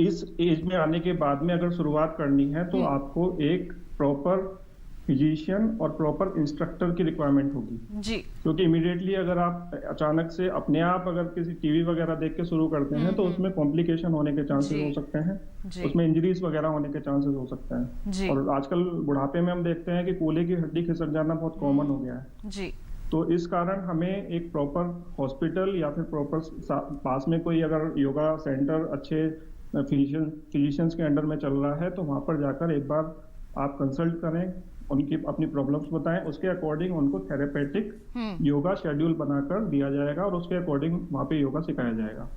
इस एज में आने के बाद में अगर शुरुआत करनी है तो आपको एक प्रॉपर फिजिशियन और प्रॉपर इंस्ट्रक्टर की रिक्वायरमेंट होगी जी। क्योंकि इमीडिएटली अगर आप अचानक से अपने आप अगर किसी टीवी वगैरह देख के शुरू करते हैं तो उसमें कॉम्प्लिकेशन होने के चांसेस हो सकते हैं, उसमें इंजरीज वगैरह होने के चांसेस हो सकते हैं। और आजकल बुढ़ापे में हम देखते हैं कि कूल्हे की हड्डी खिसक जाना बहुत कॉमन हो गया है जी। तो इस कारण हमें एक प्रॉपर हॉस्पिटल या फिर प्रॉपर पास में कोई अगर योगा सेंटर अच्छे फिजिशियंस के अंडर में चल रहा है तो वहां पर जाकर एक बार आप कंसल्ट करें, उनकी अपनी प्रॉब्लम्स बताएं, उसके अकॉर्डिंग उनको थेरेपेटिक योगा शेड्यूल बनाकर दिया जाएगा और उसके अकॉर्डिंग वहाँ पे योगा सिखाया जाएगा।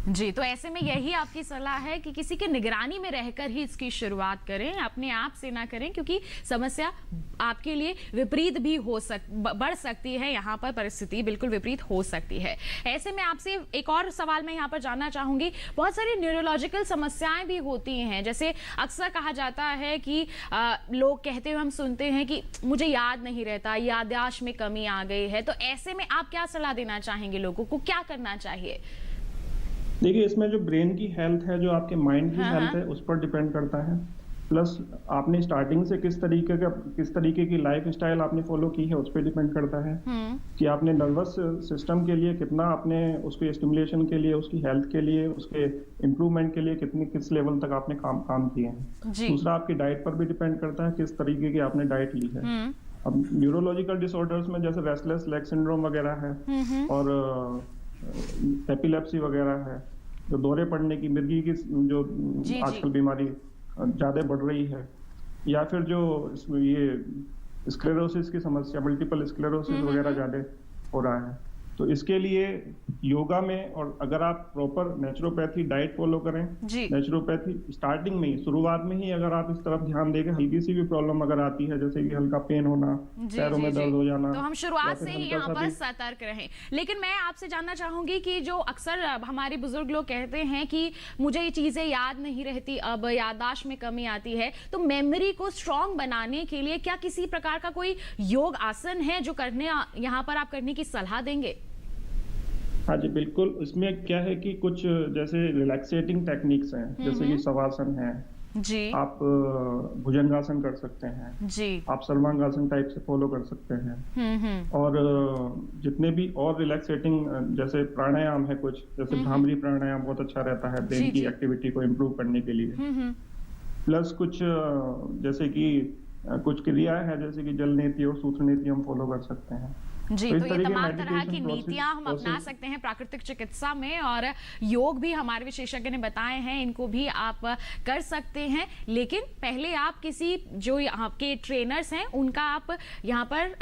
जी, तो ऐसे में यही आपकी सलाह है कि किसी के निगरानी में रहकर ही इसकी शुरुआत करें, अपने आप से ना करें, क्योंकि समस्या आपके लिए विपरीत भी बढ़ सकती है। यहाँ पर परिस्थिति बिल्कुल विपरीत हो सकती है। ऐसे में आपसे एक और सवाल मैं यहाँ पर जानना चाहूंगी, बहुत सारी न्यूरोलॉजिकल समस्याएं भी होती हैं, जैसे अक्सर कहा जाता है कि लोग कहते हुए हम सुनते हैं कि मुझे याद नहीं रहता, याददाश्त में कमी आ गई है। तो ऐसे में आप क्या सलाह देना चाहेंगे, लोगों को क्या करना चाहिए?
देखिए, इसमें जो ब्रेन की हेल्थ है, जो आपके माइंड की हेल्थ है, उस पर डिपेंड करता है। प्लस आपने स्टार्टिंग से किस तरीके की लाइफ स्टाइल आपने फॉलो की है, उस पर डिपेंड करता है कि आपने नर्वस सिस्टम के लिए कितना आपने उसके स्टिमुलेशन के लिए, उसकी हेल्थ के लिए, उसके इम्प्रूवमेंट के लिए किस लेवल तक आपने काम किए हैं। दूसरा, आपकी डाइट पर भी डिपेंड करता है, किस तरीके की आपने डाइट ली है। अब न्यूरोलॉजिकल डिसऑर्डर्स में जैसे रेस्टलेस लेग सिंड्रोम वगैरह है और एपिलेप्सी वगैरह है, जो दौरे पड़ने की, मिर्गी की जो आजकल बीमारी ज्यादा बढ़ रही है, या फिर जो ये स्क्लेरोसिस की समस्या, मल्टीपल स्क्लेरोसिस वगैरह ज्यादा हो रहा है। तो इसके लिए योगा में, और अगर आप प्रॉपर नेचुरोपैथी डाइट फॉलो करें, नेचुरोपैथी स्टार्टिंग में ही, शुरुआत में ही अगर आप इस तरफ ध्यान देंगे, हल्की सी भी प्रॉब्लम अगर आती है, जैसे कि हल्का पेन होना, पैरों में दर्द हो जाना,
तो हम शुरुआत से ही यहाँ पर सतर्क रहें। लेकिन मैं आपसे जानना चाहूंगी कि जो अक्सर हमारे बुजुर्ग लोग कहते हैं कि मुझे ये चीजें याद नहीं रहती, अब याददाश्त में कमी आती है, तो मेमोरी को स्ट्रांग बनाने के लिए क्या किसी प्रकार का कोई योग आसन है जो यहाँ पर आप करने की सलाह देंगे?
हाँ जी, बिल्कुल। इसमें क्या है कि कुछ जैसे रिलैक्सेटिंग टेक्निक्स हैं, जैसे कि शवासन है
जी, आप
भुजंगासन कर सकते हैं
जी,
आप सर्वांगासन टाइप से फॉलो कर सकते हैं। और जितने भी और रिलैक्सेटिंग जैसे प्राणायाम है कुछ, जैसे भ्रामरी प्राणायाम बहुत अच्छा रहता है ब्रेन की एक्टिविटी को इम्प्रूव करने के लिए। प्लस कुछ जैसे कि कुछ क्रिया है, जैसे कि जल नीति और सूत्र नीति हम फॉलो कर सकते हैं।
जी, तो ये तमाम तरह की नीतियां हम अपना सकते हैं प्राकृतिक चिकित्सा में, और योग भी हमारे विशेषज्ञ ने बताए हैं, इनको भी आप कर सकते हैं। लेकिन पहले आप किसी जो आपके ट्रेनर्स हैं उनका आप यहाँ पर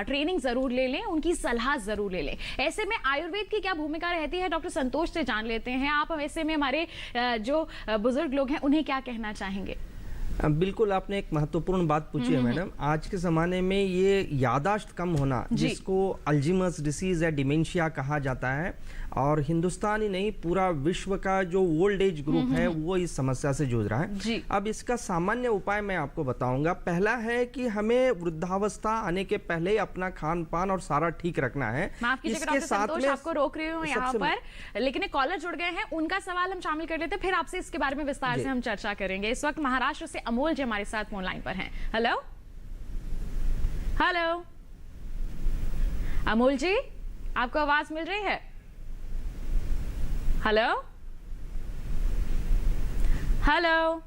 ट्रेनिंग जरूर ले लें, उनकी सलाह जरूर ले लें। ऐसे में आयुर्वेद की क्या भूमिका रहती है, डॉक्टर संतोष से जान लेते हैं। आप ऐसे में हमारे जो बुजुर्ग लोग हैं उन्हें क्या कहना चाहेंगे?
बिल्कुल, आपने एक महत्वपूर्ण बात पूछी है मैडम। आज के ज़माने में ये यादाश्त कम होना, जिसको अल्जीमर्स डिसीज या डिमेंशिया कहा जाता है, और हिंदुस्तान ही नहीं पूरा विश्व का जो ओल्ड एज ग्रुप है वो इस समस्या से जूझ रहा है। अब इसका सामान्य उपाय मैं आपको बताऊंगा। पहला है कि हमें वृद्धावस्था आने के पहले अपना खान पान और सारा ठीक रखना है।
इसके साथ में आपको रोक रही हूँ यहाँ पर, लेकिन एक कॉलर जुड़ गए हैं, उनका सवाल हम शामिल कर लेते हैं, फिर आपसे इसके बारे में विस्तार से हम चर्चा करेंगे। इस वक्त महाराष्ट्र से अमोल जी हमारे साथ फोन लाइन पर हैं। हेलो हेलो अमोल जी, आपको आवाज मिल रही है? हेलो हेलो,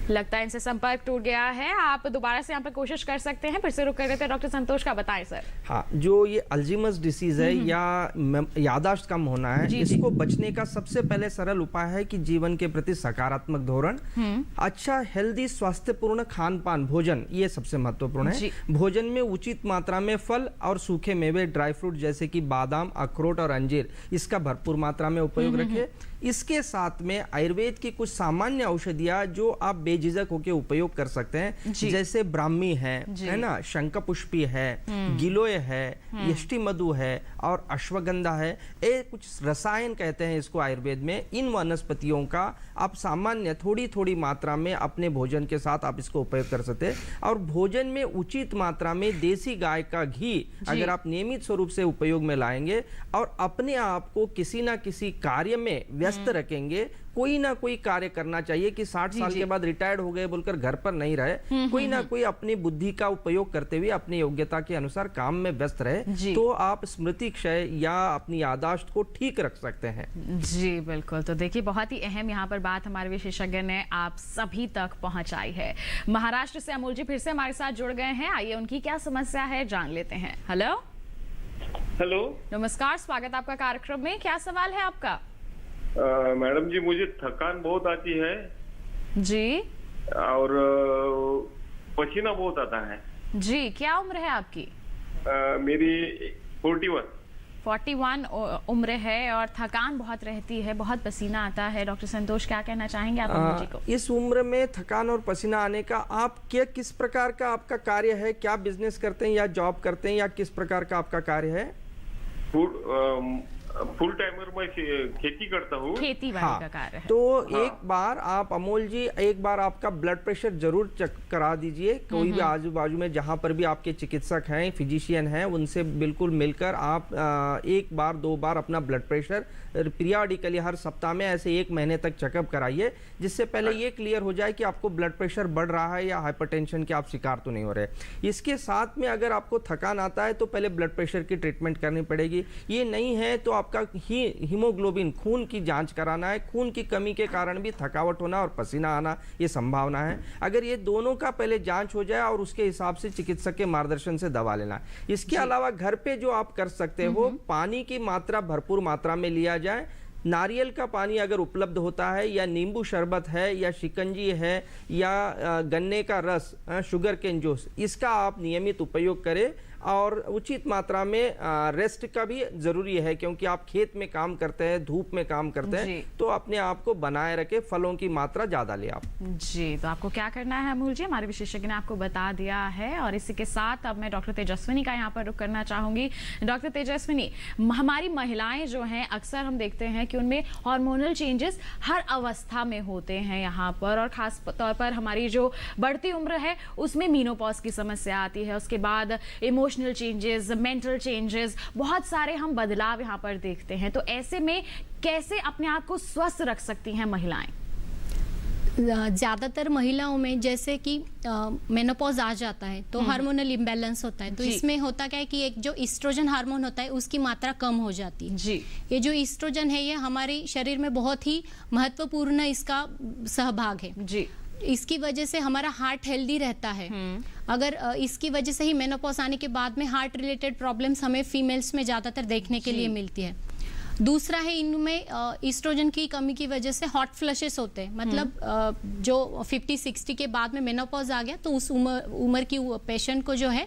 लगता है इनसे संपर्क टूट गया है। आप दोबारा से यहाँ पे कोशिश कर सकते हैं, फिर से रुक कर देते हैं। डॉक्टर संतोष का बताएं सर।
हाँ, जो ये अल्जीमर्स डिसीज है या यादाश्त कम होना है, इसको बचने का सबसे पहले सरल उपाय है कि जीवन के प्रति सकारात्मक धोरण, अच्छा हेल्दी स्वास्थ्यपूर्ण खान पान, भोजन, ये सबसे महत्वपूर्ण है। भोजन में उचित मात्रा में फल और सूखे मेवे, ड्राई फ्रूट जैसे कि बादाम, अखरोट और अंजीर, इसका भरपूर मात्रा में उपयोग रखें। इसके साथ में आयुर्वेद की कुछ सामान्य औषधियां जो आप बेझिझक होकर उपयोग कर सकते हैं, जैसे ब्राह्मी है ना, शंखपुष्पी है, गिलोय है, यष्टि मधु है और अश्वगंधा है। ये कुछ रसायन कहते हैं इसको आयुर्वेद में। इन वनस्पतियों का आप सामान्य थोड़ी थोड़ी मात्रा में अपने भोजन के साथ आप इसको उपयोग कर सकते हैं। और भोजन में उचित मात्रा में देसी गाय का घी अगर आप नियमित स्वरूप से उपयोग में लाएंगे और अपने आप को किसी ना किसी कार्य में व्यस्त रखेंगे, कोई ना कोई कार्य करना चाहिए कि 60 साल के बाद रिटायर्ड हो गए बोलकर घर पर नहीं रहे, कोई ना कोई अपनी बुद्धि का उपयोग करते हुए अपनी योग्यता के अनुसार काम में व्यस्त रहे, तो आप स्मृति क्षय या अपनी यादाश्त को ठीक रख सकते हैं।
जी बिल्कुल। तो देखिए, बहुत ही अहम यहाँ पर बात हमारे विशेषज्ञ ने आप सभी तक पहुंचाई है। महाराष्ट्र से अमोल जी फिर से हमारे साथ जुड़ गए हैं, आइए उनकी क्या समस्या है जान लेते हैं। हेलो
हेलो,
नमस्कार, स्वागत आपका कार्यक्रम में। क्या सवाल है आपका?
मैडम जी, मुझे थकान बहुत आती है
जी,
और पसीना बहुत आता है
जी। क्या उम्र है आपकी?
मेरी 41।
41 उम्र है और थकान बहुत रहती है, बहुत पसीना आता है। डॉक्टर संतोष, क्या कहना चाहेंगे आप अमोल जी को?
इस उम्र में थकान और पसीना आने का आप किस प्रकार का आपका कार्य है? क्या बिजनेस करते हैं या जॉब करते हैं या किस प्रकार का आपका कार्य है?
फुल टाइमर मैं खेती करता हूँ।
खेती वाले का कार्य है।
तो एक बार आप अमोल जी, एक बार आपका ब्लड प्रेशर जरूर चेक करा दीजिए। कोई भी आजू बाजू में जहाँ पर भी आपके चिकित्सक हैं, फिजिशियन हैं, उनसे बिल्कुल मिलकर आप 1 बार 2 बार अपना ब्लड प्रेशर पीरियडिकली हर सप्ताह में ऐसे 1 महीने तक चेकअप कराइए, जिससे पहले ये क्लियर हो जाए कि आपको ब्लड प्रेशर बढ़ रहा है या हाइपरटेंशन के आप शिकार तो नहीं हो रहे। इसके साथ में अगर आपको थकान आता है तो पहले ब्लड प्रेशर की ट्रीटमेंट करनी पड़ेगी। ये नहीं है तो आपका हीमोग्लोबिन खून की जांच कराना है। खून की कमी के कारण भी थकावट होना और पसीना आना ये संभावना है। अगर ये दोनों का पहले जांच हो जाए और उसके हिसाब से चिकित्सक के मार्गदर्शन से दवा लेना है। इसके अलावा घर पे जो आप कर सकते हो, पानी की मात्रा भरपूर मात्रा में लिया जाए। नारियल का पानी अगर उपलब्ध होता है या नींबू शरबत है या शिकंजी है या गन्ने का रस, शुगर केन जूस, इसका आप नियमित उपयोग करें। और उचित मात्रा में रेस्ट का भी जरूरी है, क्योंकि आप खेत में काम करते हैं, धूप में काम करते हैं, तो अपने आप को बनाए रखे, फलों की मात्रा ज्यादा ले आप
जी। तो आपको क्या करना है अमूल जी, हमारे विशेषज्ञ ने आपको बता दिया है। और इसी के साथ अब मैं डॉक्टर तेजस्विनी का यहाँ पर रुख करना चाहूंगी। डॉक्टर तेजस्विनी, हमारी महिलाएं जो हैं अक्सर हम देखते हैं कि उनमें हार्मोनल चेंजेस हर अवस्था में होते हैं यहाँ पर, और खास तौर पर हमारी जो बढ़ती उम्र है उसमें मीनोपॉज की समस्या आती है। उसके बाद इमोशनल चेंजेस, मेंटल चेंजेस, बहुत सारे हम बदलाव यहाँ पर देखते हैं। तो ऐसे में कैसे अपने आप को स्वस्थ रख सकती हैं महिलाएं?
ज़्यादातर महिलाओं में जैसे कि मेनोपॉज आ जाता है तो हार्मोनल इम्बैलेंस होता है। तो इसमें होता क्या है कि एक जो ईस्ट्रोजन हार्मोन होता है उसकी मात्रा कम हो जाती है जी। ये जो ईस्ट्रोजन है ये हमारे शरीर में बहुत ही महत्वपूर्ण इसका सहभाग है जी। इसकी वजह से हमारा हार्ट हेल्दी रहता है। अगर इसकी वजह से ही मेनोपॉज आने के बाद में हार्ट रिलेटेड प्रॉब्लम्स हमें फीमेल्स में ज़्यादातर देखने के लिए मिलती है। दूसरा है इनमें ईस्ट्रोजन की कमी की वजह से हॉट फ्लशेस होते हैं। मतलब जो 50-60 के बाद में मेनोपॉज आ गया तो उस उम्र की पेशेंट को जो है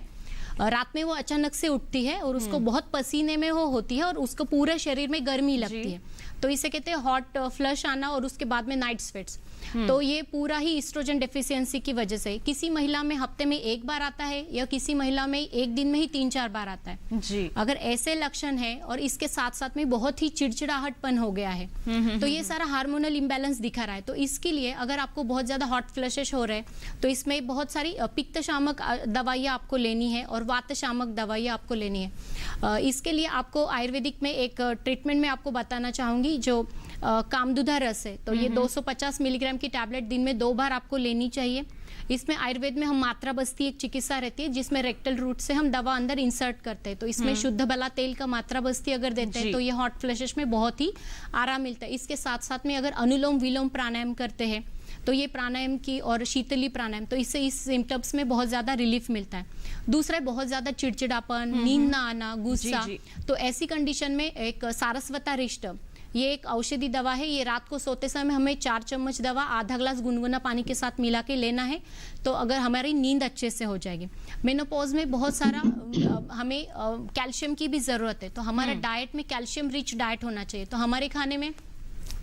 रात में वो अचानक से उठती है और उसको बहुत पसीने में वो होती है और उसको पूरे शरीर में गर्मी लगती है। तो इसे कहते हैं हॉट फ्लश आना और उसके बाद में नाइट स्वेट्स। तो ये पूरा ही ईस्ट्रोजन डेफिशिएंसी की वजह से किसी महिला में हफ्ते में 1 बार आता है या किसी महिला में 1 दिन में ही 3-4 बार आता है जी। अगर ऐसे लक्षण है और इसके साथ साथ में बहुत ही चिड़चिड़ाहटपन हो गया है तो ये सारा हार्मोनल इम्बैलेंस दिखा रहा है। तो इसके लिए अगर आपको बहुत ज्यादा हॉट फ्लशेस हो रहे हैं तो इसमें बहुत सारी पित्त शामक दवाइयाँ आपको लेनी है और वात शामक दवाइयाँ आपको लेनी है। इसके लिए आपको आयुर्वेदिक में एक ट्रीटमेंट में आपको बताना चाहूंगी जो कामदुधा रस है। तो ये 250 मिलीग्राम की टैबलेट दिन में 2 बार आपको लेनी चाहिए। इसमें आयुर्वेद में हम मात्रा बस्ती एक चिकित्सा रहती है जिसमें रेक्टल रूट से हम दवा अंदर इंसर्ट करते हैं। तो इसमें शुद्ध बला तेल का मात्रा बस्ती अगर देते हैं तो ये हॉट फ्लशेस में बहुत ही आराम मिलता है। इसके साथ साथ में अगर अनुलोम विलोम प्राणायाम करते हैं तो ये प्राणायाम की और शीतली प्राणायाम, तो इससे इस सिम्टम्स में बहुत ज्यादा रिलीफ मिलता है। दूसरा है बहुत ज्यादा चिड़चिड़ापन, नींद ना आना, गुस्सा। तो ऐसी कंडीशन में एक सारस्वतारिष्ट, ये एक औषधि दवा है। ये रात को सोते समय हमें 4 चम्मच दवा आधा ग्लास गुनगुना पानी के साथ मिला के लेना है तो अगर हमारी नींद अच्छे से हो जाएगी। मेनोपॉज में बहुत सारा हमें कैल्शियम की भी जरूरत है। तो हमारा डाइट में कैल्शियम रिच डाइट होना चाहिए। तो हमारे खाने में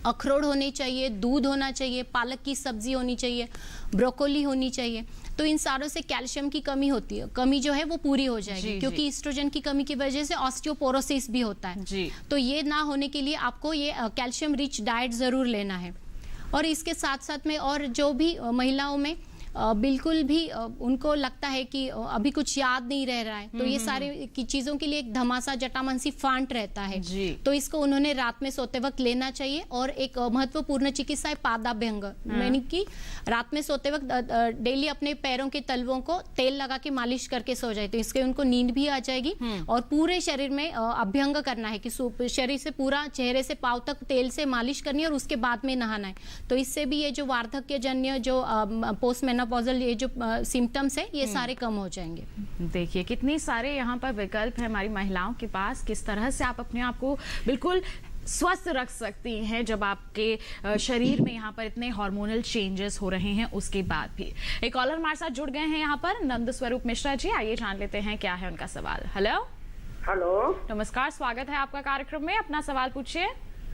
अखरोट होने चाहिए, दूध होना चाहिए, पालक की सब्जी होनी चाहिए, ब्रोकोली होनी चाहिए। तो इन सारों से कैल्शियम की कमी होती है, कमी जो है वो पूरी हो जाएगी क्योंकि ईस्ट्रोजन की कमी की वजह से ऑस्टियोपोरोसिस भी होता है। तो ये ना होने के लिए आपको ये कैल्शियम रिच डाइट जरूर लेना है। और इसके साथ साथ में और जो भी महिलाओं में बिल्कुल भी उनको लगता है कि अभी कुछ याद नहीं रह रहा है तो ये सारी की चीजों के लिए एक धमासा जटामांसी फांट रहता है तो इसको उन्होंने रात में सोते वक्त लेना चाहिए। और एक महत्वपूर्ण चिकित्सा है पादाभ्यंग, यानी कि रात में सोते वक्त डेली अपने पैरों के तलवों को तेल लगा के मालिश करके सो जाए तो इसके उनको नींद भी आ जाएगी। और पूरे शरीर में अभ्यंग करना है कि शरीर से पूरा चेहरे से पांव तक तेल से मालिश करनी है और उसके बाद में नहाना है। तो इससे भी ये जो वार्धक्य जन्य जो पोस्ट मेनोपॉजल ये जो सिम्टम्स है ये सारे कम हो जाएंगे।
देखिए कितनी सारे यहाँ पर विकल्प है हमारी महिलाओं के पास, किस तरह से आप अपने आप को बिल्कुल स्वस्थ रख सकती हैं जब आपके शरीर में यहाँ पर इतने हार्मोनल चेंजेस हो रहे हैं उसके बाद भी। एक कॉलर हमारे साथ जुड़ गए हैं यहाँ पर, नंद स्वरूप मिश्रा जी, आइए जान लेते हैं क्या है उनका सवाल। हेलो
हेलो,
नमस्कार, स्वागत है आपका कार्यक्रम में। अपना सवाल पूछिए।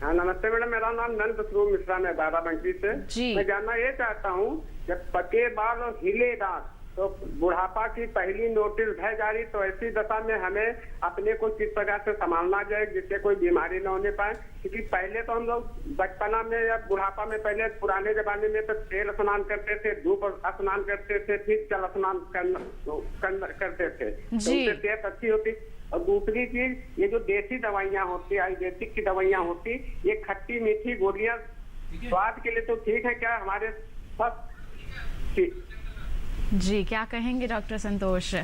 हाँ नमस्ते मैडम, मेरा नाम नंद स्वरूप मिश्रा है, बाराबंकी से
जी।
मैं जानना ये चाहता हूँ, जब पके बाल और हिले दांत तो बुढ़ापा की पहली नोटिस है जारी, तो ऐसी दशा में हमें अपने को किस प्रकार से संभालना जाए जिससे कोई बीमारी न होने पाए? क्योंकि पहले तो हम लोग बचपना में या बुढ़ापा में, पहले पुराने जमाने में तो तेल स्नान करते थे, धूप स्नान करते थे, फिर जल स्नान करते थे, तो उससे सेहत अच्छी होती। और दूसरी चीज, ये जो देसी दवाइयाँ होती, आयुर्वेदिक की दवाइयाँ होती, ये खट्टी मीठी गोलियां स्वाद के लिए तो ठीक है क्या हमारे सब?
जी, क्या कहेंगे डॉक्टर संतोष?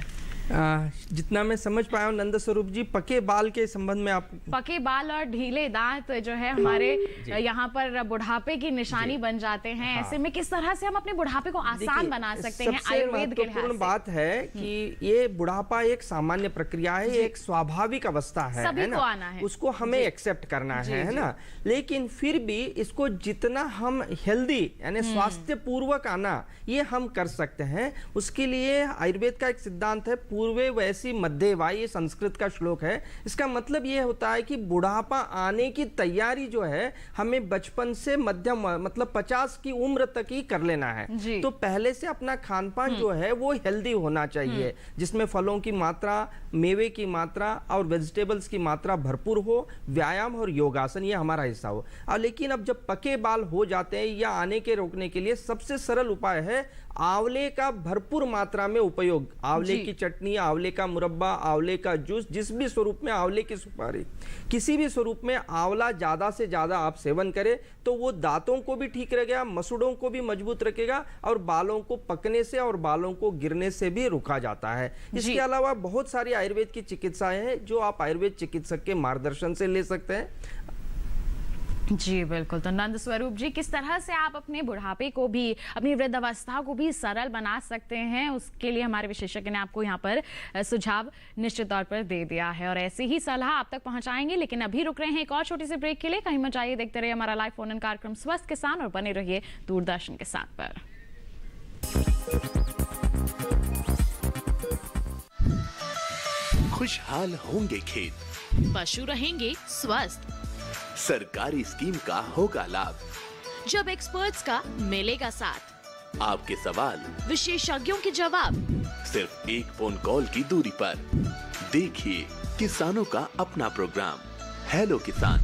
जितना मैं समझ पाया हूँ नंद स्वरूप जी, पके बाल के संबंध में आप
पके बाल और ढीले दांत जो है हमारे यहाँ पर बुढ़ापे की निशानी बन जाते हैं। ऐसे में किस तरह से हम अपने बुढ़ापे को आसान बना सकते हैं आयुर्वेद के लिहाज से?
बात है कि ये बुढ़ापा एक सामान्य प्रक्रिया है, एक स्वाभाविक अवस्था है ना, आना है, उसको हमें एक्सेप्ट करना है ना। लेकिन फिर भी इसको जितना हम हेल्दी यानी स्वास्थ्य पूर्वक आना ये हम कर सकते हैं। उसके लिए आयुर्वेद का एक सिद्धांत है, पूर्वे वैसी मध्य वा, ये संस्कृत का श्लोक है। इसका मतलब ये होता है कि बुढ़ापा आने की तैयारी जो है हमें बचपन से मध्यम मतलब 50 की उम्र तक ही कर लेना है। तो पहले से अपना खान पान जो है वो हेल्दी होना चाहिए, जिसमें फलों की मात्रा, मेवे की मात्रा और वेजिटेबल्स की मात्रा भरपूर हो, व्यायाम और योगासन ये हमारा हिस्सा हो। लेकिन अब जब पके बाल हो जाते हैं या आने के रोकने के लिए सबसे सरल उपाय है आंवले का भरपूर मात्रा में उपयोग। आंवले की चटनी, आंवले का मुरब्बा, आंवले का जूस, जिस भी स्वरूप में, आंवले की सुपारी, किसी भी स्वरूप में आंवला ज्यादा से ज्यादा आप सेवन करें तो वो दांतों को भी ठीक रखेगा, मसूड़ों को भी मजबूत रखेगा और बालों को पकने से और बालों को गिरने से भी रोका जाता है। इसके अलावा बहुत सारी आयुर्वेद की चिकित्साएं हैं जो आप आयुर्वेद चिकित्सक के मार्गदर्शन से ले सकते हैं।
जी बिल्कुल। तो नंद स्वरूप जी, किस तरह से आप अपने बुढ़ापे को भी, अपनी वृद्धावस्था को भी सरल बना सकते हैं, उसके लिए हमारे विशेषज्ञ ने आपको यहाँ पर सुझाव निश्चित तौर पर दे दिया है और ऐसी ही सलाह आप तक पहुंचाएंगे। लेकिन अभी रुक रहे हैं एक और छोटी सी ब्रेक के लिए। कहीं मत जाइए, देखते रहिए हमारा लाइव फोन इन कार्यक्रम स्वस्थ किसान और बने रहिए दूरदर्शन के साथ पर।
खुशहाल होंगे खेत,
पशु रहेंगे स्वस्थ,
सरकारी स्कीम का होगा लाभ,
जब एक्सपर्ट्स का मिलेगा साथ,
आपके सवाल
विशेषज्ञों के जवाब,
सिर्फ एक फोन कॉल की दूरी पर। देखिए किसानों का अपना प्रोग्राम हेलो किसान,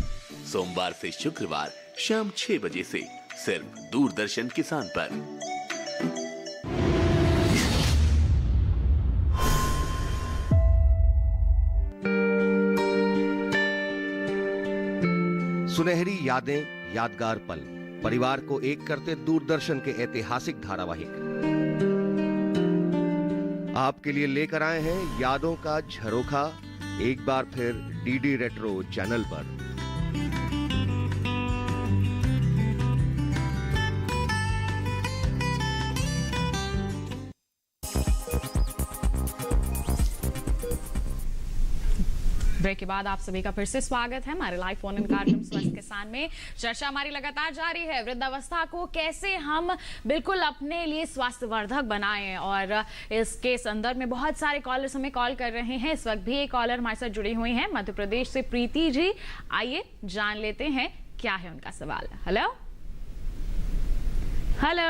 सोमवार से शुक्रवार शाम 6 बजे से सिर्फ दूरदर्शन किसान पर।
सुनहरी यादें, यादगार पल, परिवार को एक करते दूरदर्शन के ऐतिहासिक धारावाहिक आपके लिए लेकर आए हैं यादों का झरोखा, एक बार फिर डीडी रेट्रो चैनल पर।
ब्रेक के बाद आप सभी का फिर से स्वागत है हमारे लाइव फोन इन कार्यक्रम स्वस्थ किसान में। चर्चा हमारी लगातार जारी है, वृद्धावस्था को कैसे हम बिल्कुल अपने लिए स्वास्थ्यवर्धक बनाएं, और इसके संदर्भ में बहुत सारे कॉलर्स हमें कॉल कर रहे हैं। इस वक्त भी एक कॉलर हमारे साथ जुड़ी हुई हैं, मध्य प्रदेश से प्रीति जी। आइए जान लेते हैं क्या है उनका सवाल। Hello hello.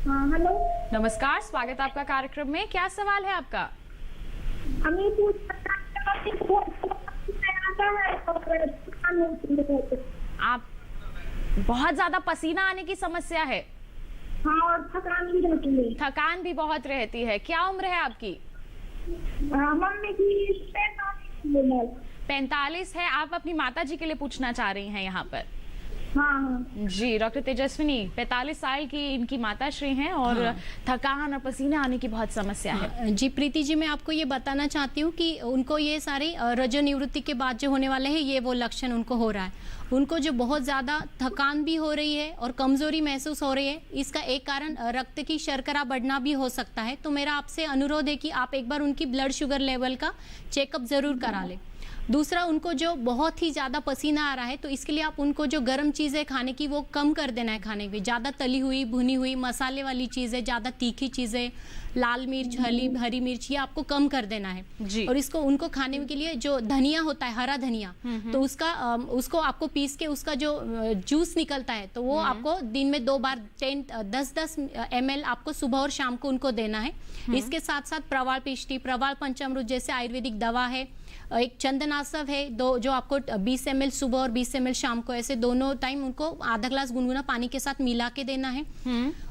हाँ हेलो,
नमस्कार, स्वागत है आपका कार्यक्रम में। क्या सवाल है आपका?
हमें
आप बहुत ज्यादा पसीना आने की समस्या है?
हाँ, और थकान भी रहती है।
थकान भी बहुत रहती है। क्या उम्र है आपकी?
मम्मी की
45 है। आप अपनी माता जी के लिए पूछना चाह रही हैं यहाँ पर?
हाँ
जी, डॉक्टर तेजस्विनी 45 साल की इनकी माताश्री हैं और थकान और पसीने आने की बहुत समस्या है।
जी प्रीति जी, मैं आपको ये बताना चाहती हूँ कि उनको ये सारे रजोनिवृत्ति के बाद जो होने वाले हैं ये वो लक्षण उनको हो रहा है। उनको जो बहुत ज़्यादा थकान भी हो रही है और कमज़ोरी महसूस हो रही है, इसका एक कारण रक्त की शर्करा बढ़ना भी हो सकता है। तो मेरा आपसे अनुरोध है कि आप एक बार उनकी ब्लड शुगर लेवल का चेकअप ज़रूर करा लें। दूसरा, उनको जो बहुत ही ज़्यादा पसीना आ रहा है तो इसके लिए आप उनको जो गर्म चीज़ें खाने की वो कम कर देना है खाने की। ज़्यादा तली हुई, भुनी हुई, मसाले वाली चीज़ें, ज़्यादा तीखी चीज़ें, लाल मिर्च, हरी मिर्च, ये आपको कम कर देना है जी। और इसको उनको खाने के लिए जो धनिया होता है, हरा धनिया, तो उसको आपको पीस के उसका जो जूस निकलता है तो वो आपको दिन में 2 बार 10-10 ml आपको सुबह और शाम को उनको देना है। इसके साथ साथ प्रवाल पिष्टी, प्रवाल पंचामृत जैसे आयुर्वेदिक दवा है, एक चंदनासव है, जो आपको 20 ml सुबह और 20 ml शाम को, ऐसे दोनों टाइम उनको आधा ग्लास गुनगुना पानी के साथ मिला के देना है।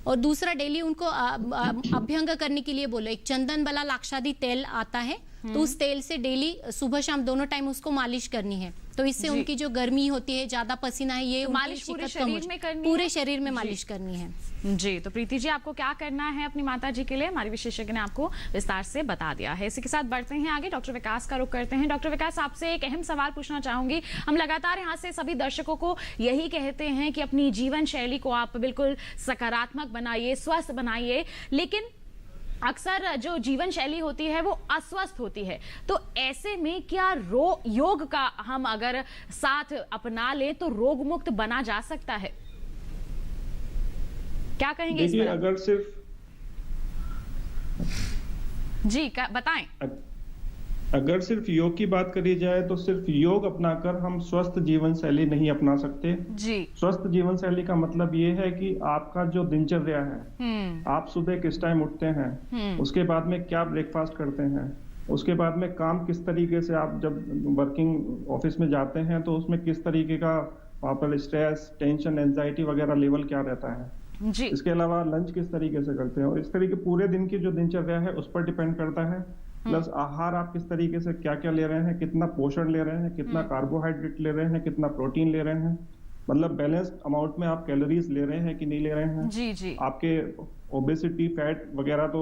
और दूसरा, डेली उनको अभ्यंग करने के लिए बोलो, एक चंदन वाला लाक्षादी तेल आता है तो उस तेल से डेली सुबह शाम दोनों टाइम उसको मालिश करनी है। तो इससे उनकी जो गर्मी होती है, ज्यादा पसीना है, ये
मालिश पूरे शरीर में करनी है?
पूरे शरीर में मालिश करनी है
जी। तो प्रीति जी, आपको क्या करना है अपनी माता जी के लिए, हमारे विशेषज्ञ ने आपको विस्तार से बता दिया है। इसी के साथ बढ़ते हैं आगे, डॉक्टर विकास का रुख करते हैं। डॉक्टर विकास, आपसे एक अहम सवाल पूछना चाहूंगी। हम लगातार यहाँ से सभी दर्शकों को यही कहते हैं कि अपनी जीवन शैली को आप बिल्कुल सकारात्मक बनाइए, स्वस्थ बनाइए, लेकिन अक्सर जो जीवन शैली होती है वो अस्वस्थ होती है। तो ऐसे में क्या योग का हम अगर साथ अपना लें तो रोग मुक्त बना जा सकता है? क्या कहेंगे इस पर?
अगर सिर्फ
जी बताएं।
अगर सिर्फ योग की बात करी जाए तो सिर्फ योग अपनाकर हम स्वस्थ जीवन शैली नहीं अपना सकते
जी।
स्वस्थ जीवन शैली का मतलब ये है कि आपका जो दिनचर्या है, आप सुबह किस टाइम उठते हैं, उसके बाद में क्या ब्रेकफास्ट करते हैं, उसके बाद में काम किस तरीके से, आप जब वर्किंग ऑफिस में जाते हैं तो उसमें किस तरीके का वहाँ पर स्ट्रेस, टेंशन, एंजाइटी वगैरह लेवल क्या रहता है
जी।
इसके अलावा लंच किस तरीके से करते हैं, और इस तरीके पूरे दिन की जो दिनचर्या है उस पर डिपेंड करता है। प्लस आहार आप किस तरीके से क्या क्या ले रहे हैं, कितना पोषण ले रहे हैं, कितना कार्बोहाइड्रेट ले रहे हैं, कितना प्रोटीन ले रहे हैं, मतलब बैलेंस्ड अमाउंट में आप कैलोरीज ले रहे हैं कि नहीं ले रहे हैं
जी जी।
आपके ओबेसिटी, फैट वगैरह तो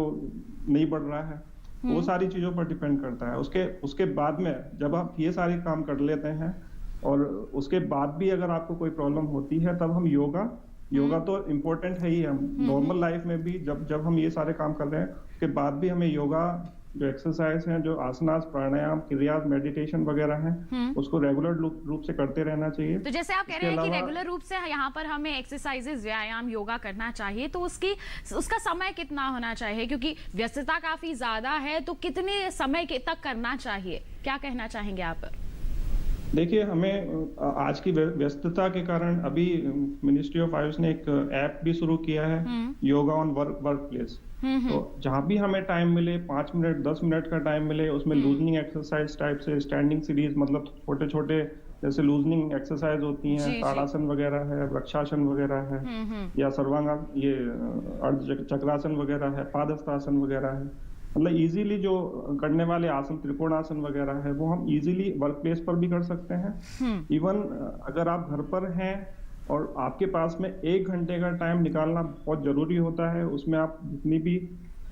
नहीं बढ़ रहा है, वो सारी चीजों पर डिपेंड करता है। उसके बाद में जब आप ये सारे काम कर लेते हैं और उसके बाद भी अगर आपको कोई प्रॉब्लम होती है तब हम योगा तो इम्पोर्टेंट है ही। हम नॉर्मल लाइफ में भी जब हम ये सारे काम कर रहे हैं उसके बाद भी हमें योगा, जो एक्सरसाइज हैं, जो आसनास, प्राणायाम, क्रियाज, मेडिटेशन वगैरह हैं, उसको रेगुलर रूप से करते रहना चाहिए।
तो जैसे आप कह रहे हैं कि रेगुलर रूप से यहाँ पर हमें एक्सरसाइजेज, व्यायाम, योगा करना चाहिए, तो उसका समय कितना होना चाहिए? क्योंकि व्यस्तता काफी ज्यादा है, तो कितने समय तक करना चाहिए, क्या कहना चाहेंगे आप?
देखिए, हमें आज की व्यस्तता के कारण अभी मिनिस्ट्री ऑफ आयुष ने एक ऐप भी शुरू किया है, योगा ऑन वर्क प्लेस। तो जहाँ भी हमें टाइम मिले, 5 मिनट 10 मिनट का टाइम मिले, उसमें लूजनिंग एक्सरसाइज टाइप से, स्टैंडिंग सीरीज, मतलब छोटे छोटे जैसे लूजनिंग एक्सरसाइज होती हैं, ताड़ासन वगैरह है, वृक्षासन वगैरह है, या सर्वांगा, ये अर्ध चक्रासन वगैरह है, पादहस्तासन वगैरह है, मतलब इजीली जो करने वाले आसन, त्रिकोणासन वगैरह है, वो हम इजीली वर्क प्लेस पर भी कर सकते हैं। इवन अगर आप घर पर हैं और आपके पास में 1 घंटे का टाइम निकालना बहुत जरूरी होता है, उसमें आप जितनी भी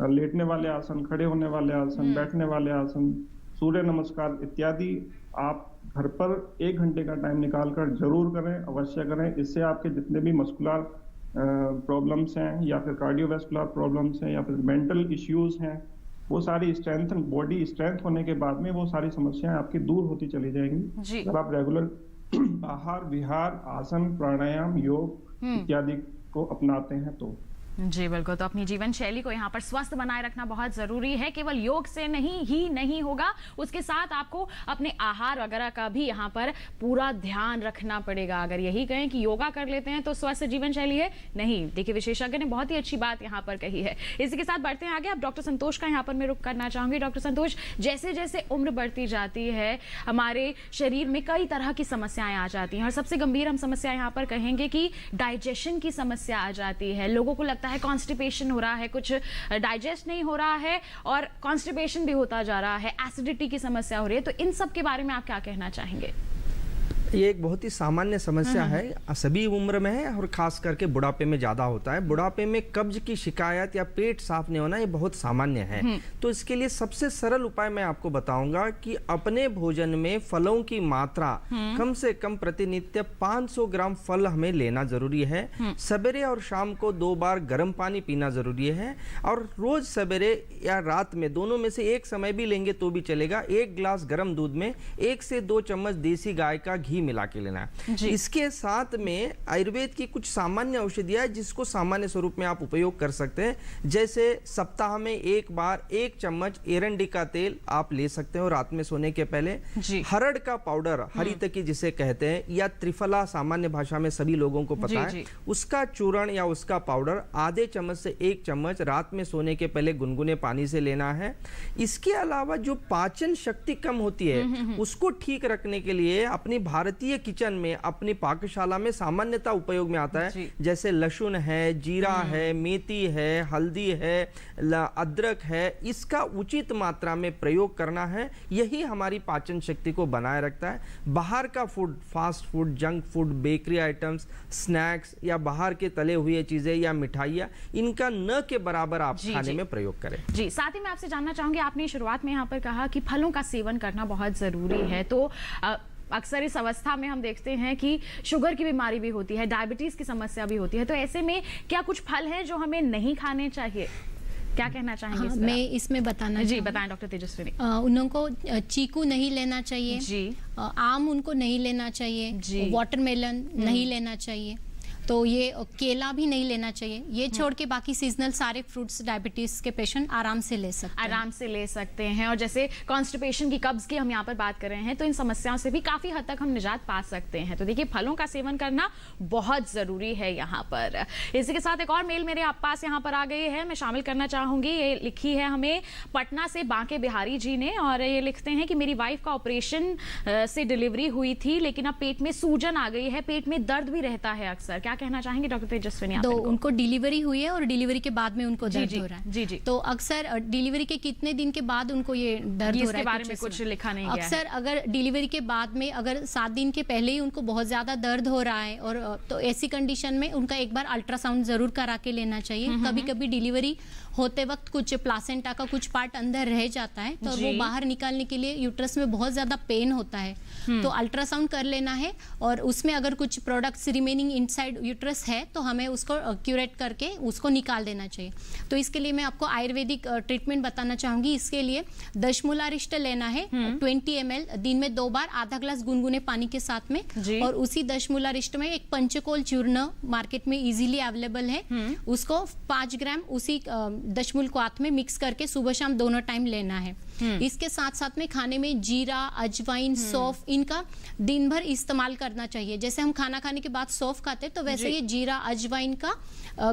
लेटने वाले आसन, खड़े होने वाले आसन, बैठने वाले आसन, सूर्य नमस्कार इत्यादि आप घर पर 1 घंटे का टाइम निकाल कर जरूर करें, अवश्य करें। इससे आपके जितने भी मस्कुलर प्रॉब्लम्स हैं, या फिर कार्डियोवैस्कुलर प्रॉब्लम्स हैं, या फिर मेंटल इश्यूज हैं, वो सारी बॉडी स्ट्रेंथ होने के बाद में वो सारी समस्याएं आपकी दूर होती चली जाएंगी जब आप रेगुलर आहार, विहार, आसन, प्राणायाम, योग इत्यादि को अपनाते हैं तो।
जी बिल्कुल। तो अपनी जीवन शैली को यहाँ पर स्वस्थ बनाए रखना बहुत जरूरी है। केवल योग से नहीं होगा, उसके साथ आपको अपने आहार वगैरह का भी यहाँ पर पूरा ध्यान रखना पड़ेगा। अगर यही कहें कि योगा कर लेते हैं तो स्वस्थ जीवन शैली है, नहीं। देखिए, विशेषज्ञ ने बहुत ही अच्छी बात यहाँ पर कही है। इसी के साथ बढ़ते हैं आगे। अब डॉक्टर संतोष का यहाँ पर मैं रुख करना चाहूंगी। डॉक्टर संतोष, जैसे जैसे उम्र बढ़ती जाती है हमारे शरीर में कई तरह की समस्याएं आ जाती हैं, और सबसे गंभीर हम समस्या यहाँ पर कहेंगे कि डाइजेशन की समस्या आ जाती है। लोगों को लगता है कॉन्स्टिपेशन हो रहा है, कुछ डाइजेस्ट नहीं हो रहा है, और कॉन्स्टिपेशन भी होता जा रहा है, एसिडिटी की समस्या हो रही है। तो इन सब के बारे में आप क्या कहना चाहेंगे?
ये एक बहुत ही सामान्य समस्या है, सभी उम्र में है और खास करके बुढ़ापे में ज़्यादा होता है। बुढ़ापे में कब्ज की शिकायत या पेट साफ नहीं होना ये बहुत सामान्य है। तो इसके लिए सबसे सरल उपाय मैं आपको बताऊंगा कि अपने भोजन में फलों की मात्रा कम से कम प्रतिनित्य 500 ग्राम फल हमें लेना जरूरी है। सवेरे और शाम को 2 बार गर्म पानी पीना जरूरी है और रोज सवेरे या रात में दोनों में से एक समय भी लेंगे तो भी चलेगा। 1 गिलास गर्म दूध में 1 से 2 चम्मच देसी गाय का घी मिला के लेना है। इसके साथ में आयुर्वेद की कुछ सामान्य औषधियां है जिसको सामान्य स्वरूप में आप उपयोग कर सकते हैं। जैसे सप्ताह में 1 बार 1 चम्मच एरंडी का तेल आप ले सकते हो रात में सोने के पहले। हरड़ का पाउडर, हरितकी जिसे कहते हैं, या त्रिफला सामान्य भाषा में सभी लोगों को पता है, उसका चूर्ण या उसका पाउडर आधे चम्मच से 1 चम्मच रात में सोने के पहले गुनगुने पानी से लेना है। इसके अलावा जो पाचन शक्ति कम होती है उसको ठीक रखने के लिए अपनी भारतीय किचन में, अपनी पाकशाला में सामान्यतः उपयोग में आता है। जैसे लहसुन है, जीरा है, मेथी है, हल्दी है, अदरक है, इसका उचित मात्रा में प्रयोग करना है। यही हमारी पाचन शक्ति को बनाए रखता है। बाहर का food, fast food, junk food, bakery items, snacks या बाहर के तले हुए चीजें या मिठाइयाँ, इनका न के बराबर आप खाने में प्रयोग करें।
जी, साथ ही मैं आपसे जानना चाहूंगी, आपने शुरुआत में यहाँ पर कहा कि फलों का सेवन करना बहुत जरूरी है। तो अक्सर इस अवस्था में हम देखते हैं कि शुगर की बीमारी भी होती है, डायबिटीज की समस्या भी होती है। तो ऐसे में क्या कुछ फल हैं जो हमें नहीं खाने चाहिए? क्या कहना चाहेंगे?
मैं इसमें बताना
जी बताएं डॉक्टर तेजस्विनी।
उनको चीकू नहीं लेना चाहिए जी, आम उनको नहीं लेना चाहिए जी, वाटरमेलन नहीं लेना चाहिए, तो ये केला भी नहीं लेना चाहिए। ये छोड़ के बाकी सीजनल सारे फ्रूट्स डायबिटीज के पेशेंट आराम से ले सकते हैं। और जैसे कॉन्स्टिपेशन की, कब्ज की हम यहाँ पर बात कर रहे हैं, तो इन समस्याओं से भी काफी हद तक हम निजात पा सकते हैं। तो देखिए, फलों का सेवन करना बहुत जरूरी है यहाँ पर। इसी के साथ एक और मेल मेरे पास यहाँ पर आ गई है, मैं शामिल करना चाहूंगी। ये लिखी है हमें पटना से बांके बिहारी जी ने, और ये लिखते हैं कि मेरी वाइफ का ऑपरेशन से डिलीवरी हुई थी, लेकिन अब पेट में सूजन आ गई है, पेट में दर्द भी रहता है अक्सर। क्या कहना चाहेंगे डॉक्टर तेजस्विनी? तो उनको डिलीवरी हुई है और डिलीवरी के बाद में उनको दर्द हो रहा है। जी। तो अक्सर डिलीवरी के कितने दिन के बाद उनको ये दर्द हो रहा है?
इसके बारे में कुछ लिखा नहीं है।
अक्सर अगर डिलीवरी के बाद में अगर 7 दिन के पहले ही उनको बहुत ज्यादा दर्द हो रहा है, और तो ऐसी कंडीशन में उनका एक बार अल्ट्रासाउंड जरूर करा के लेना चाहिए। कभी कभी डिलीवरी होते वक्त कुछ प्लासेंटा का कुछ पार्ट अंदर रह जाता है, तो वो बाहर निकालने के लिए यूट्रस में बहुत ज्यादा पेन होता है, तो अल्ट्रासाउंड कर लेना है। और उसमें अगर कुछ प्रोडक्ट्स रिमेनिंग इनसाइड यूट्रस है तो हमें उसको क्यूरेट करके उसको निकाल देना चाहिए। तो इसके लिए मैं आपको आयुर्वेदिक ट्रीटमेंट बताना चाहूंगी। इसके लिए दशमूलारिष्ट लेना है 20 ml दिन में 2 बार, आधा ग्लास गुनगुने पानी के साथ में। और उसी दशमूलारिष्ट में एक पंचकोल चूर्ण मार्केट में इजीली अवेलेबल है, उसको 5 ग्राम उसी दशमूल को हाथ में मिक्स करके सुबह शाम दोनों टाइम लेना है। इसके साथ साथ में खाने में जीरा, अजवाइन, सौंफ, इनका दिन भर इस्तेमाल करना चाहिए। जैसे हम खाना खाने के बाद सौंफ खाते तो वैसे ये जीरा, अजवाइन का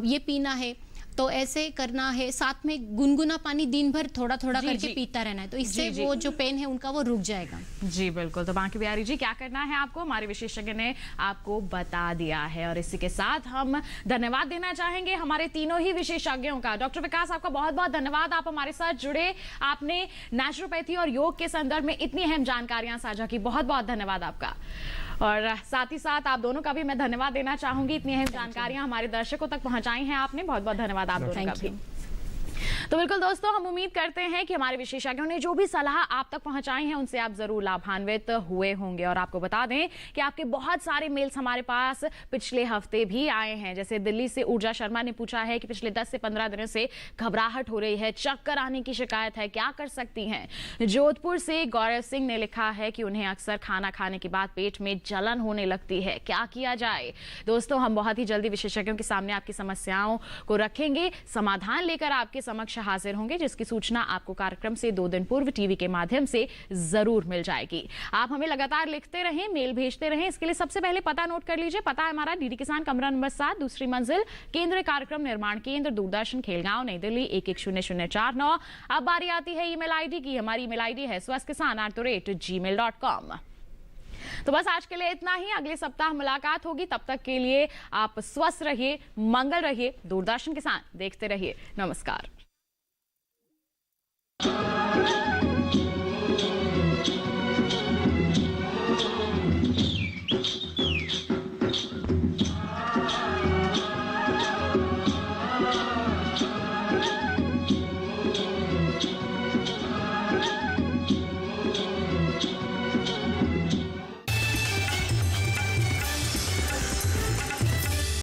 ये पीना है, तो ऐसे करना है। साथ में गुनगुना पानी दिन भर थोड़ा थोड़ा करके पीता रहना है, तो इससे वो जो पेन है उनका वो रुक जाएगा।
जी बिल्कुल। तो बांके बिहारी जी, क्या करना है आपको, हमारे विशेषज्ञ ने आपको बता दिया है। और इसी के साथ हम धन्यवाद देना चाहेंगे हमारे तीनों ही विशेषज्ञों का। डॉक्टर विकास, आपका बहुत बहुत धन्यवाद, आप हमारे साथ जुड़े, आपने नेचुरोपैथी और योग के संदर्भ में इतनी अहम जानकारियां साझा की, बहुत बहुत धन्यवाद आपका। और साथ ही साथ आप दोनों का भी मैं धन्यवाद देना चाहूंगी, इतनी अहम जानकारियां हमारे दर्शकों तक पहुंचाई हैं आपने, बहुत बहुत धन्यवाद आप दोनों का भी। तो बिल्कुल दोस्तों, हम उम्मीद करते हैं कि हमारे विशेषज्ञों ने जो भी सलाह आप तक पहुंचाई है उनसे आप जरूर लाभान्वित हुए होंगे। और आपको बता दें कि आपके बहुत सारे मेल्स हमारे पास पिछले हफ्ते भी आए हैं। जैसे दिल्ली से ऊर्जा शर्मा ने पूछा है कि पिछले 10 से 15 दिनों से घबराहट हो रही है, चक्कर आने की शिकायत है, क्या कर सकती हैं। जोधपुर से गौरव सिंह ने लिखा है कि उन्हें अक्सर खाना खाने के बाद पेट में जलन होने लगती है, क्या किया जाए। दोस्तों, हम बहुत ही जल्दी विशेषज्ञों के सामने आपकी समस्याओं को रखेंगे, समाधान लेकर आपके समक्ष हाजिर होंगे, जिसकी सूचना आपको कार्यक्रम से 2 दिन पूर्व टीवी के माध्यम से जरूर मिल जाएगी। आप हमें लगातार लिखते रहें, मेल भेजते रहें। इसके लिए सबसे पहले पता नोट कर लीजिए। पता है हमारा डीडी किसान, कमरा नंबर 7, दूसरी मंजिल, केंद्रीय कार्यक्रम निर्माण केंद्र, दूरदर्शन, खेलगांव, नई दिल्ली 110049। अब बारी आती है ईमेल आईडी की। हमारी ईमेल आईडी है swasthkisan@gmail.com। तो बस आज के लिए इतना ही। अगले सप्ताह मुलाकात होगी, तब तक के लिए आप स्वस्थ रहिए, मंगल रहिए, दूरदर्शन किसान देखते रहिए। नमस्कार।